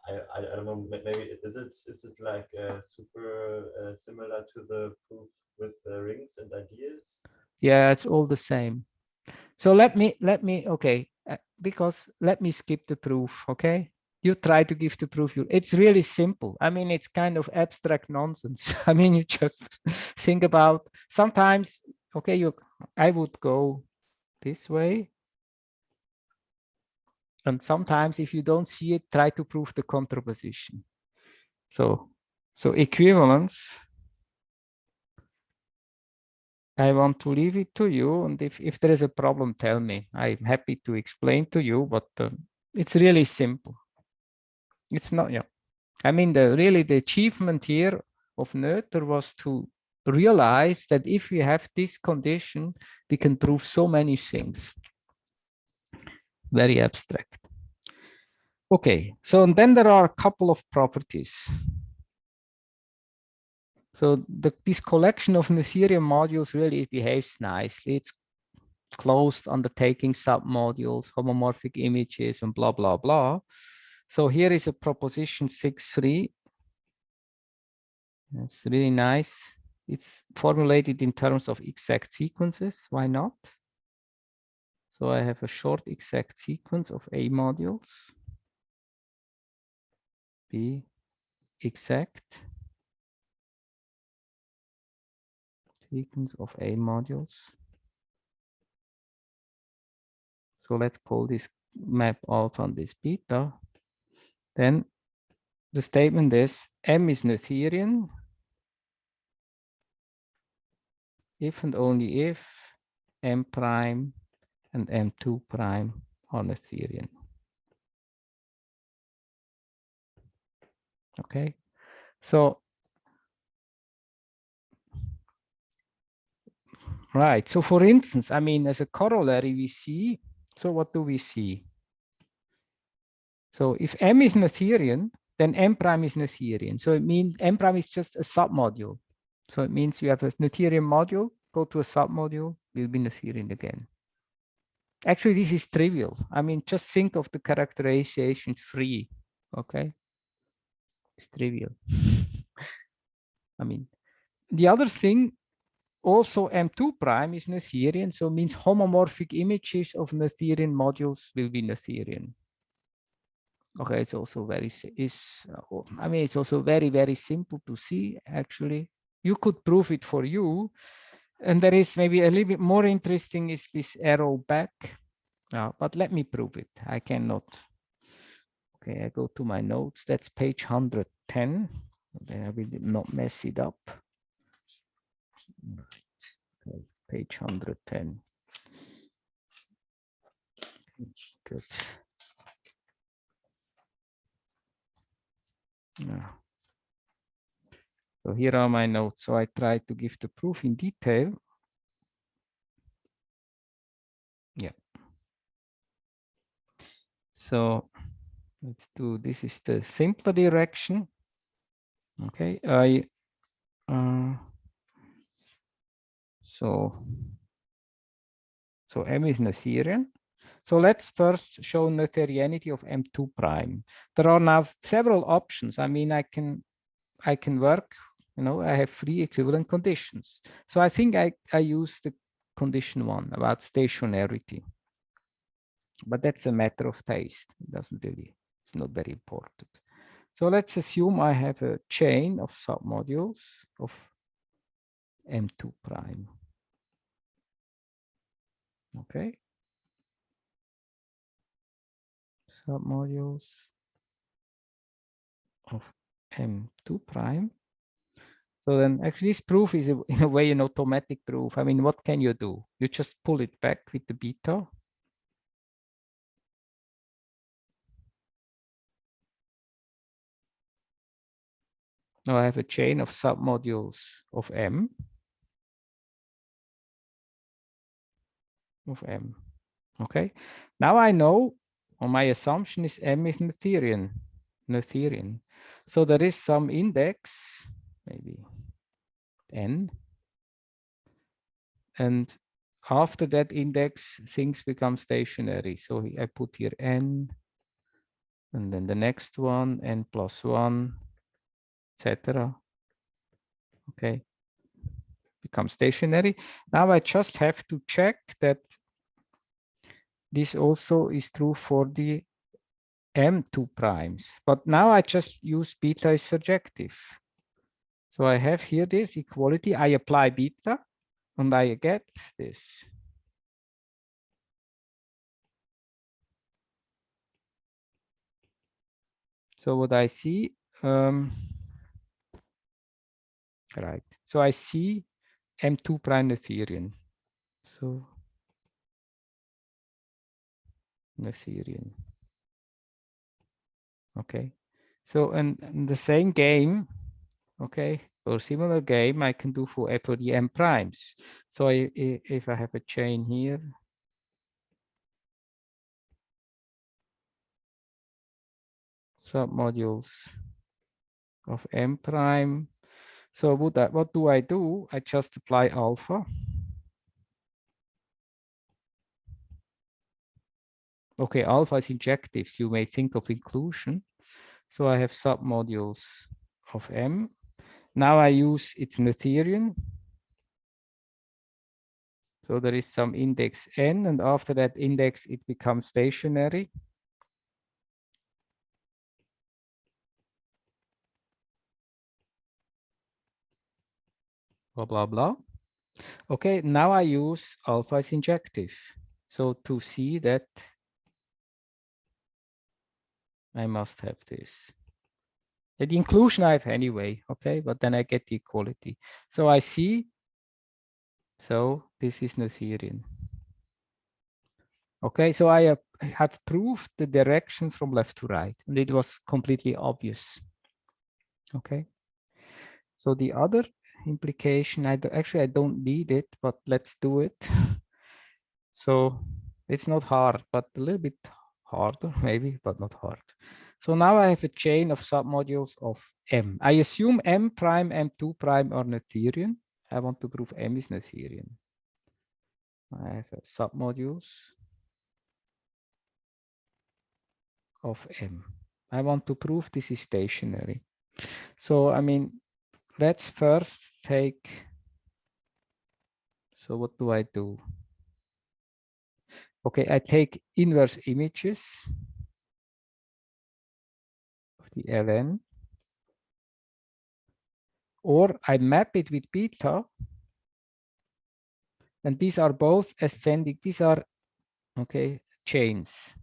I don't know. Maybe is it like super similar to the proof with rings and ideas? Yeah, it's all the same. So let me okay, because let me skip the proof. Okay, you try to give the proof. It's really simple. I mean, it's kind of abstract nonsense. I mean, you just think about sometimes. Okay, I would go this way. And sometimes if you don't see it, try to prove the contraposition. So equivalence, I want to leave it to you. And if there is a problem, tell me. I'm happy to explain to you, but it's really simple. It's not, yeah. I mean, really the achievement here of Noether was to realize that if we have this condition, we can prove so many things. very abstract. Okay, so and then there are a couple of properties. So this collection of Noetherian modules really behaves nicely. It's closed undertaking submodules, homomorphic images, and blah, blah, blah. So here is a proposition 6.3. That's really nice. It's formulated in terms of exact sequences. Why not? So I have a short exact sequence of A modules. B exact sequence of A modules. So let's call this map alpha and this beta. Then the statement is M is Noetherian if and only if M prime and M2 prime are Noetherian. Okay, so right. So for instance, I mean, as a corollary, we see, so what do we see? So if M is Noetherian, then M prime is Noetherian. So it means M prime is just a submodule. So it means you have a Noetherian module, go to a submodule, will be Noetherian again. Actually, this is trivial. I mean, just think of the characterization 3, okay? It's trivial. I mean, the other thing, also M2 prime is Noetherian, so it means homomorphic images of Noetherian modules will be Noetherian. Okay, it's also very, I mean, it's also very, very simple to see, actually. You could prove it for you. And there is maybe a little bit more interesting is this arrow back. But let me prove it. I cannot. Okay, I go to my notes. That's page 110. Then I will not mess it up. Okay, page 110. Good. Yeah. So here are my notes. So I try to give the proof in detail. Yeah. So let's do, this is the simpler direction. Okay, so M is Noetherian. So let's first show Noetherianity of M2 prime. There are now several options. I mean, I can work, you know, I have 3 equivalent conditions. So I think I use the condition 1 about stationarity. But that's a matter of taste. It doesn't really, it's not very important. So let's assume I have a chain of submodules of M2 prime. Okay. Submodules of M2 prime. So then actually this proof is in a way an automatic proof. I mean, what can you do? You just pull it back with the beta. Now I have a chain of submodules of M. Okay. Now I know, or my assumption is M is Noetherian. So there is some index, maybe N. And after that index, things become stationary. So I put here N, and then the next one, N plus 1, etc. Okay, become stationary. Now I just have to check that this also is true for the M2 primes. But now I just use beta is surjective. So I have here this equality. I apply beta, and I get this. So what I see, right. So I see M2 prime Noetherian. So Noetherian. Okay. So and the same game, okay, or similar game I can do for the M primes. So if I have a chain here, submodules of M prime. So what do? I just apply alpha. Okay, alpha is injective, so you may think of inclusion. So I have submodules of M. Now I use its Noetherian. So there is some index n, and after that index, it becomes stationary. Blah, blah, blah. Okay, now I use alpha is injective. So to see that, I must have this. The inclusion I have anyway, okay, but then I get the equality. So I see, so this is Noetherian. Okay, so I have proved the direction from left to right, and it was completely obvious. Okay, so the other implication, actually I don't need it, but let's do it. So it's not hard, but a little bit harder maybe, but not hard. So now I have a chain of submodules of M. I assume M prime, M2 prime are Noetherian. I want to prove M is Noetherian. I have submodules of M. I want to prove this is stationary. So, I mean, let's first take, so what do I do? Okay, I take inverse images of the Ln, or I map it with beta, and these are both ascending, these are, okay, chains.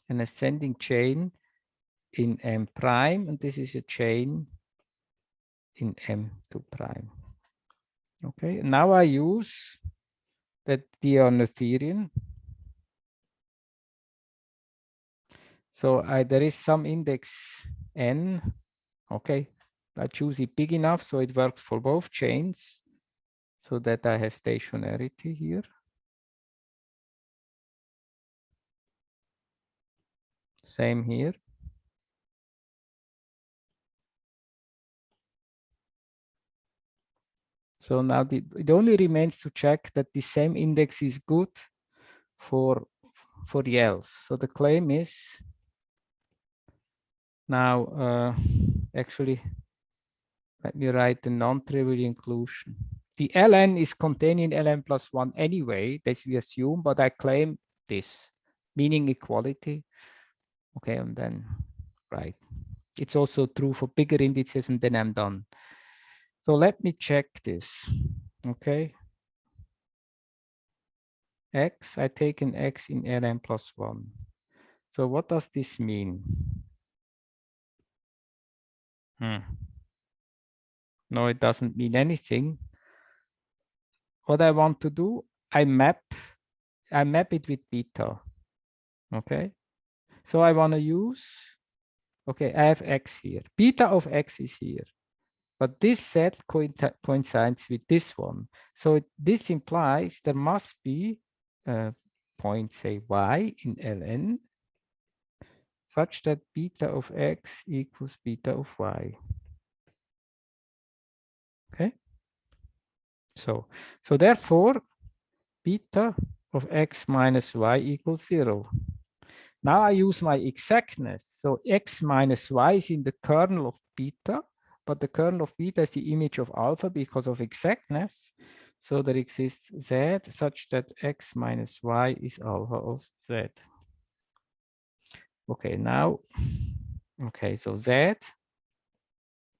An ascending chain in M prime, and this is a chain in M2 prime. Okay, now I use that they are Noetherian. So there is some index n. Okay, I choose it big enough so it works for both chains, so that I have stationarity here. Same here. So now it only remains to check that the same index is good for the else. So the claim is now, actually, let me write the non-trivial inclusion. The ln is contained in ln plus 1 anyway, as we assume, but I claim this, meaning equality. Okay, and then, right. It's also true for bigger indices, and then I'm done. So let me check this. Okay. X, I take an X in ln plus 1. So what does this mean? No, it doesn't mean anything. What I want to do, I map it with beta. Okay. So I want to use, okay, I have X here. Beta of X is here. But this set coincides with this one. So this implies there must be a point, say, Y in Ln, such that beta of X equals beta of Y. Okay. So therefore, beta of X minus Y equals 0. Now I use my exactness. So X minus Y is in the kernel of beta, but the kernel of beta is the image of alpha because of exactness. So there exists Z such that X minus Y is alpha of Z. Okay, now, okay, so Z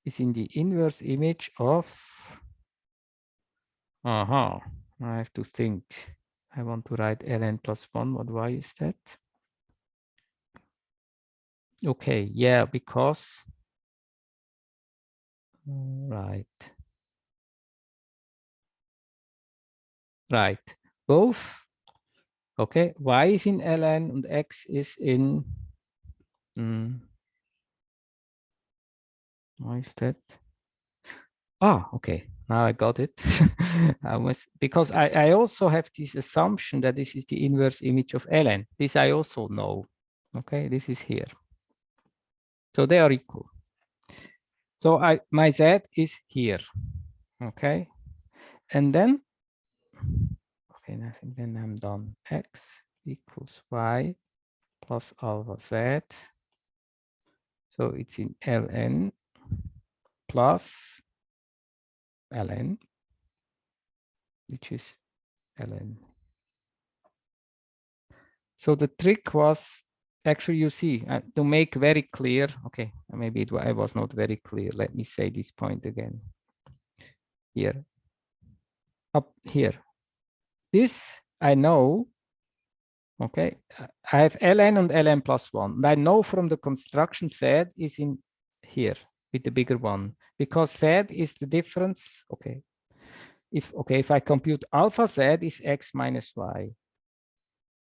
is in the inverse image of, I have to think. I want to write ln plus 1, what Y is that? Okay, yeah, because, right. Right, both. Okay, Y is in ln and X is in, why is that? Okay, now I got it. Because I also have this assumption that this is the inverse image of ln. This I also know. Okay, this is here. So they are equal. So my Z is here. Okay. And then, okay, I think then I'm done. X equals Y plus alpha Z. So it's in ln plus ln, which is ln. So the trick was actually, you see, to make very clear. Okay, maybe I was not very clear. Let me say this point again. Here, up here. This I know. Okay, I have ln and ln plus 1. And I know from the construction Z is in here with the bigger one, because Z is the difference. Okay, if I compute alpha Z is X minus Y.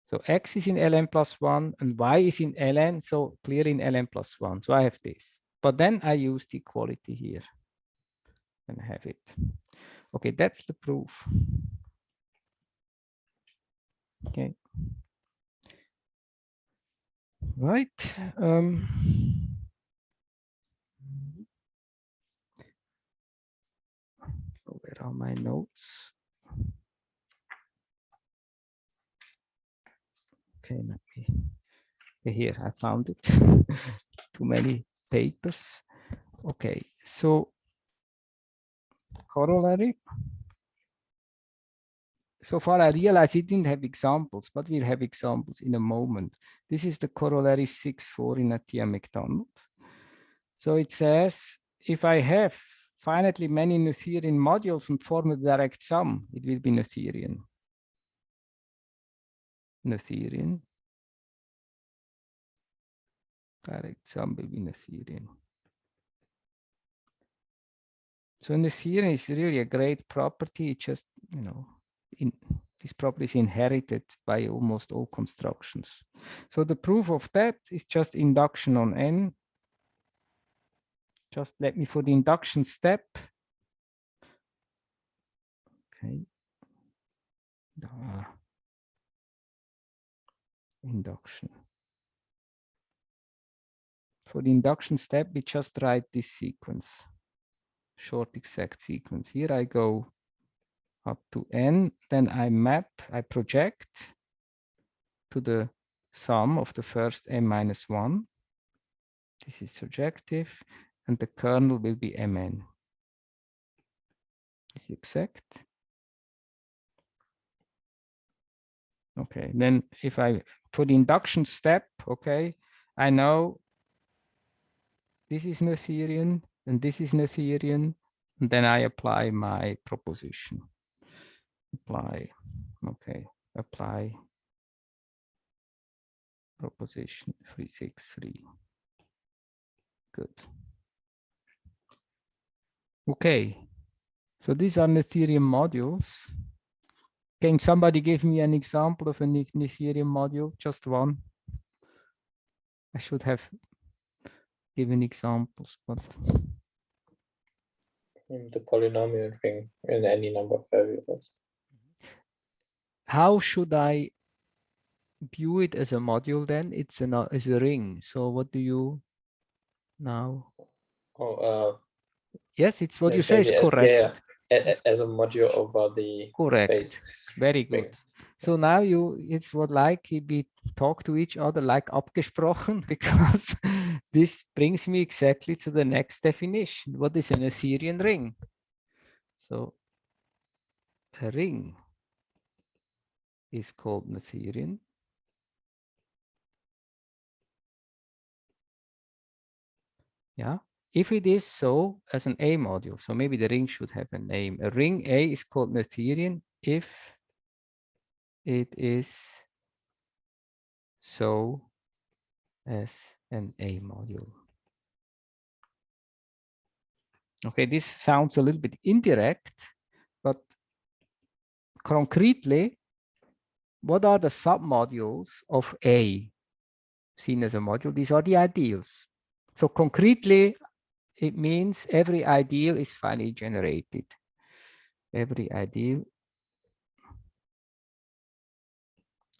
So X is in ln plus 1 and Y is in ln, so clearly in ln plus 1. So I have this. But then I use the equality here and have it. Okay, that's the proof. Okay. Right. Where are my notes? Okay, let me. Here, I found it. Too many papers. Okay, so corollary. So far, I realized it didn't have examples, but we'll have examples in a moment. This is the corollary 6.4 in Attia McDonald. So it says, if I have finitely many Noetherian modules and form a direct sum, it will be Noetherian. Noetherian. Direct sum will be Noetherian. So Noetherian is really a great property. It just, this property is inherited by almost all constructions. So the proof of that is just induction on N. Just let me, for the induction step. Okay. Induction. For the induction step, we just write this sequence, short exact sequence. Here I go up to N, then I project to the sum of the first M minus 1. This is surjective, and the kernel will be Mn. Is exact. Okay, then if I, for the induction step, okay, I know this is Noetherian and this is Noetherian, and then I apply my proposition. Apply, okay, apply proposition 363. Good. Okay, so these are Noetherian modules. Can somebody give me an example of a Noetherian module? Just one. I should have given examples, but the polynomial ring in any number of variables. How should I view it as a module then? It's a ring. So what do you now? Oh, yes, it's what you say is correct. Yeah, as a module over the correct. base. Very good. Ring. So now it's what like we talk to each other like abgesprochen, because this brings me exactly to the next definition. What is an Noetherian ring? So a ring is called Noetherian. Yeah. If it is so as an A module, so maybe the ring should have a name. A ring A is called Noetherian if it is so as an A module. Okay, this sounds a little bit indirect, but concretely, what are the submodules of A seen as a module? These are the ideals. So concretely, it means every ideal is finally generated. Every ideal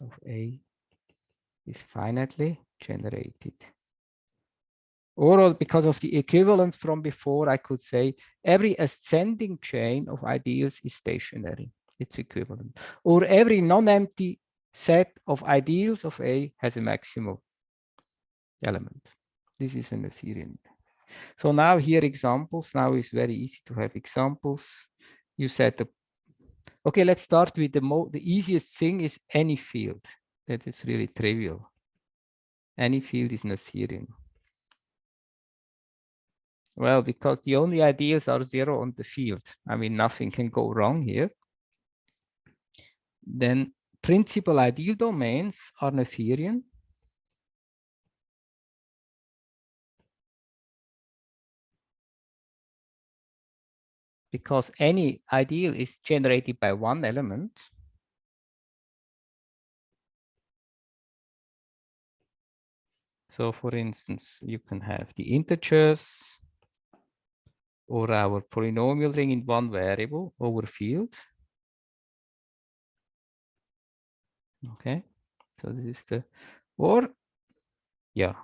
of A is finitely generated. Or because of the equivalence from before, I could say every ascending chain of ideals is stationary. It's equivalent. Or every non-empty set of ideals of A has a maximal element. This is an Noetherian. So now here examples. Now it's very easy to have examples. You set the, okay, let's start with the easiest thing is any field. That is really trivial. Any field is Noetherian. Well, because the only ideals are 0 on the field. I mean, nothing can go wrong here. Then principal ideal domains are Noetherian. Because any ideal is generated by one element. So for instance, you can have the integers or our polynomial ring in one variable over field. Okay, so this is the, or yeah.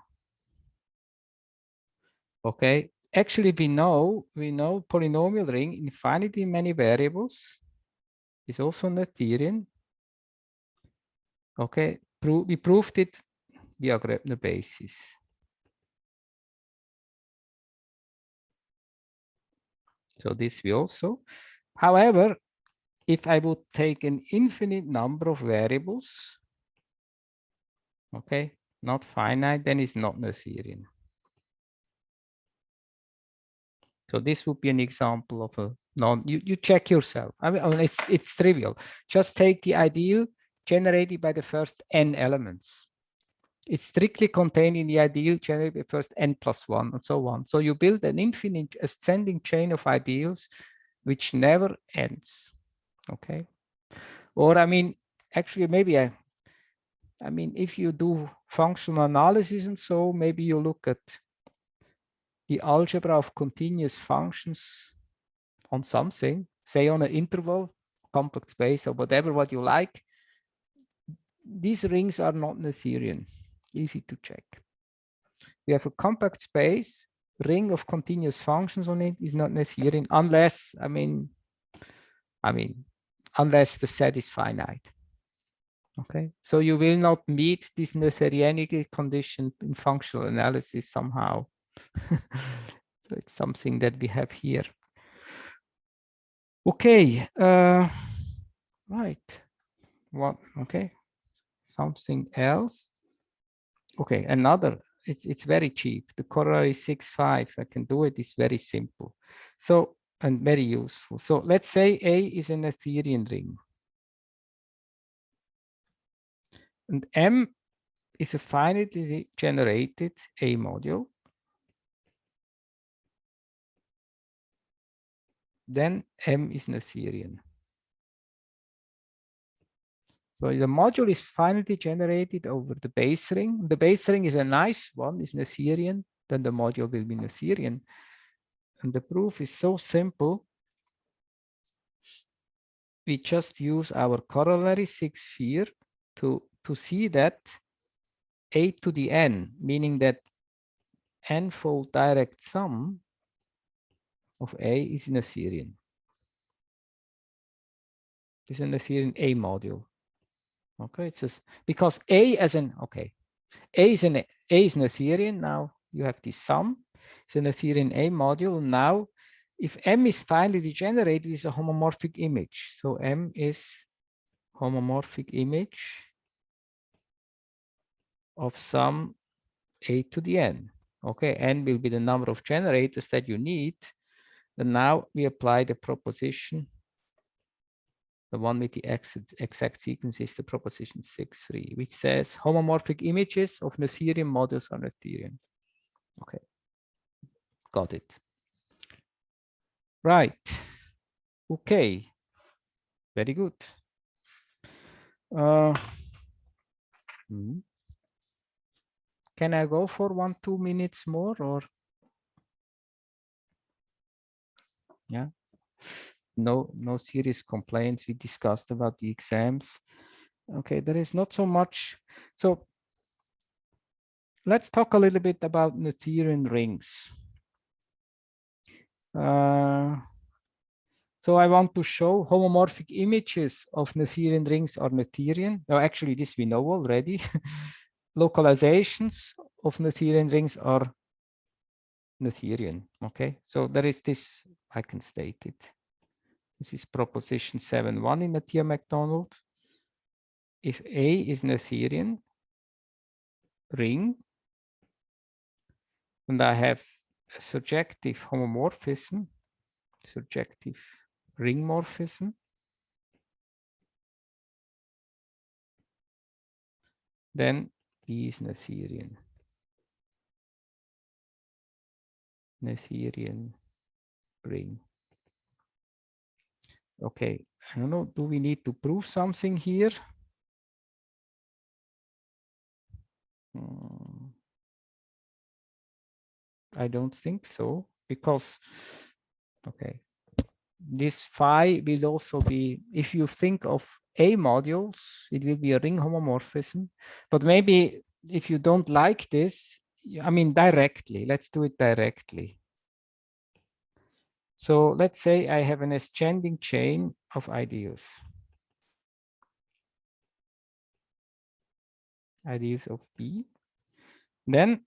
Okay, actually we know polynomial ring infinitely many variables is also Noetherian. Okay, we proved it via Grabner basis. So this we also. However, if I would take an infinite number of variables, okay, not finite, then it's not Noetherian. So this would be an example of a non, you check yourself. I mean it's trivial. Just take the ideal generated by the first n elements. It's strictly contained in the ideal generated by the first n plus 1 and so on. So you build an infinite ascending chain of ideals which never ends. Okay. Or I mean, actually maybe I mean, if you do functional analysis and so, maybe you look at the algebra of continuous functions on something, say on an interval, compact space, or whatever what you like. These rings are not Noetherian. Easy to check. We have a compact space, ring of continuous functions on it is not Noetherian unless, I mean, unless the set is finite. Okay, so you will not meet this Noetherianity condition in functional analysis somehow. So it's something that we have here. Okay, right. What? Okay, something else. Okay, another. It's very cheap. The corollary 6.5. I can do it. It's very simple. So and very useful. So let's say A is an Noetherian ring, and M is a finitely generated A module. Then M is Noetherian. So the module is finally generated over the base ring. The base ring is a nice one, is Noetherian, then the module will be Noetherian. And the proof is so simple. We just use our corollary 6 sphere to see that A to the n, meaning that n-fold direct sum of A is Noetherian. This is a Noetherian A module. Okay, it's just because A as an, okay, A is Noetherian. Now you have this sum. It's a Noetherian A module. Now, if M is finally degenerated, it's a homomorphic image. So M is homomorphic image of sum A to the n. Okay, n will be the number of generators that you need. And now we apply the proposition. The one with the exact sequence is the proposition 6.3, which says homomorphic images of Noetherian modules are Noetherian. Okay, got it. Right. Okay, very good. Can I go for 1-2 minutes more or? Yeah. No serious complaints. We discussed about the exams. Okay, there is not so much. So let's talk a little bit about Noetherian rings. So I want to show homomorphic images of Noetherian rings are Noetherian. Oh, actually, this we know already. Localizations of Noetherian rings are Noetherian. Okay, so there is this, I can state it. This is proposition 7.1 in Nathia-MacDonald. If A is Noetherian ring, and I have a surjective homomorphism, surjective ring morphism, then B is Noetherian. Noetherian ring. Okay, I don't know, do we need to prove something here? I don't think so, because, okay, this phi will also be, if you think of A modules, it will be a ring homomorphism, but maybe if you don't like this, I mean, directly, let's do it directly. So let's say I have an ascending chain of ideals. Ideals of B. Then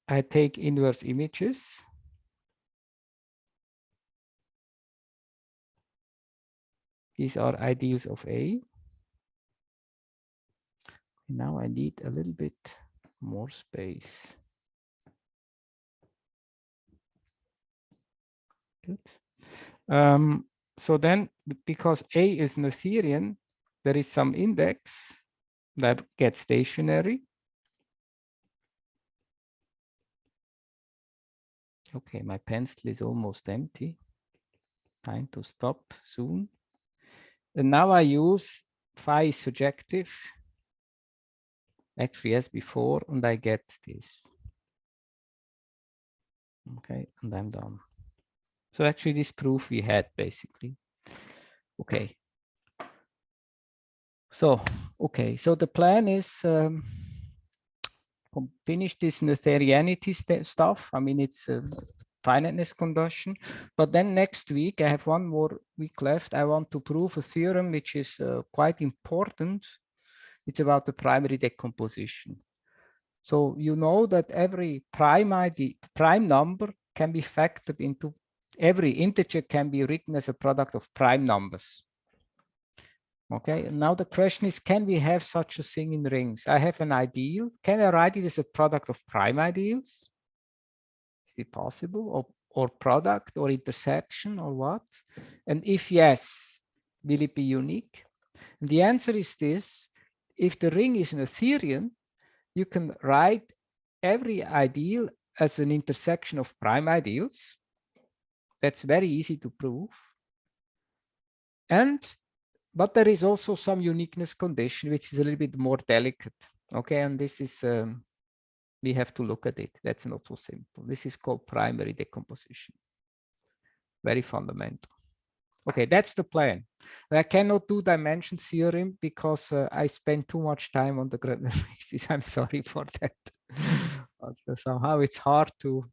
I take inverse images. These are ideals of A. Now I need a little bit more space. Good. So then, because A is Noetherian, there is some index that gets stationary. Okay, my pencil is almost empty. Time to stop soon. And now I use phi surjective, actually as before, and I get this. Okay, and I'm done. So actually this proof we had basically. Okay. So, okay, so the plan is finish this Noetherianity stuff. I mean, it's a finiteness condition, but then next week, I have one more week left. I want to prove a theorem which is quite important. It's about the primary decomposition. So you know that every prime number can be factored into, every integer can be written as a product of prime numbers. Okay, and now the question is, can we have such a thing in rings? I have an ideal. Can I write it as a product of prime ideals? Is it possible? Or product or intersection or what? And if yes, will it be unique? And the answer is this: if the ring is Noetherian, you can write every ideal as an intersection of prime ideals. That's very easy to prove. But there is also some uniqueness condition, which is a little bit more delicate. Okay, and this is, we have to look at it. That's not so simple. This is called primary decomposition. Very fundamental. Okay, that's the plan. I cannot do dimension theorem because I spend too much time on the graduate. I'm sorry for that. But somehow it's hard to,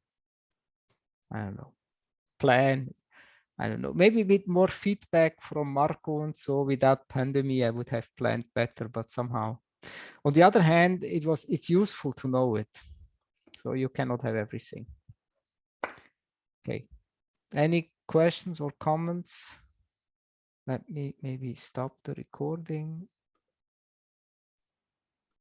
I don't know, plan. I don't know, maybe with more feedback from Marco and so without pandemic, I would have planned better, but somehow. On the other hand, it's useful to know it. So you cannot have everything. Okay. Any questions or comments? Let me maybe stop the recording.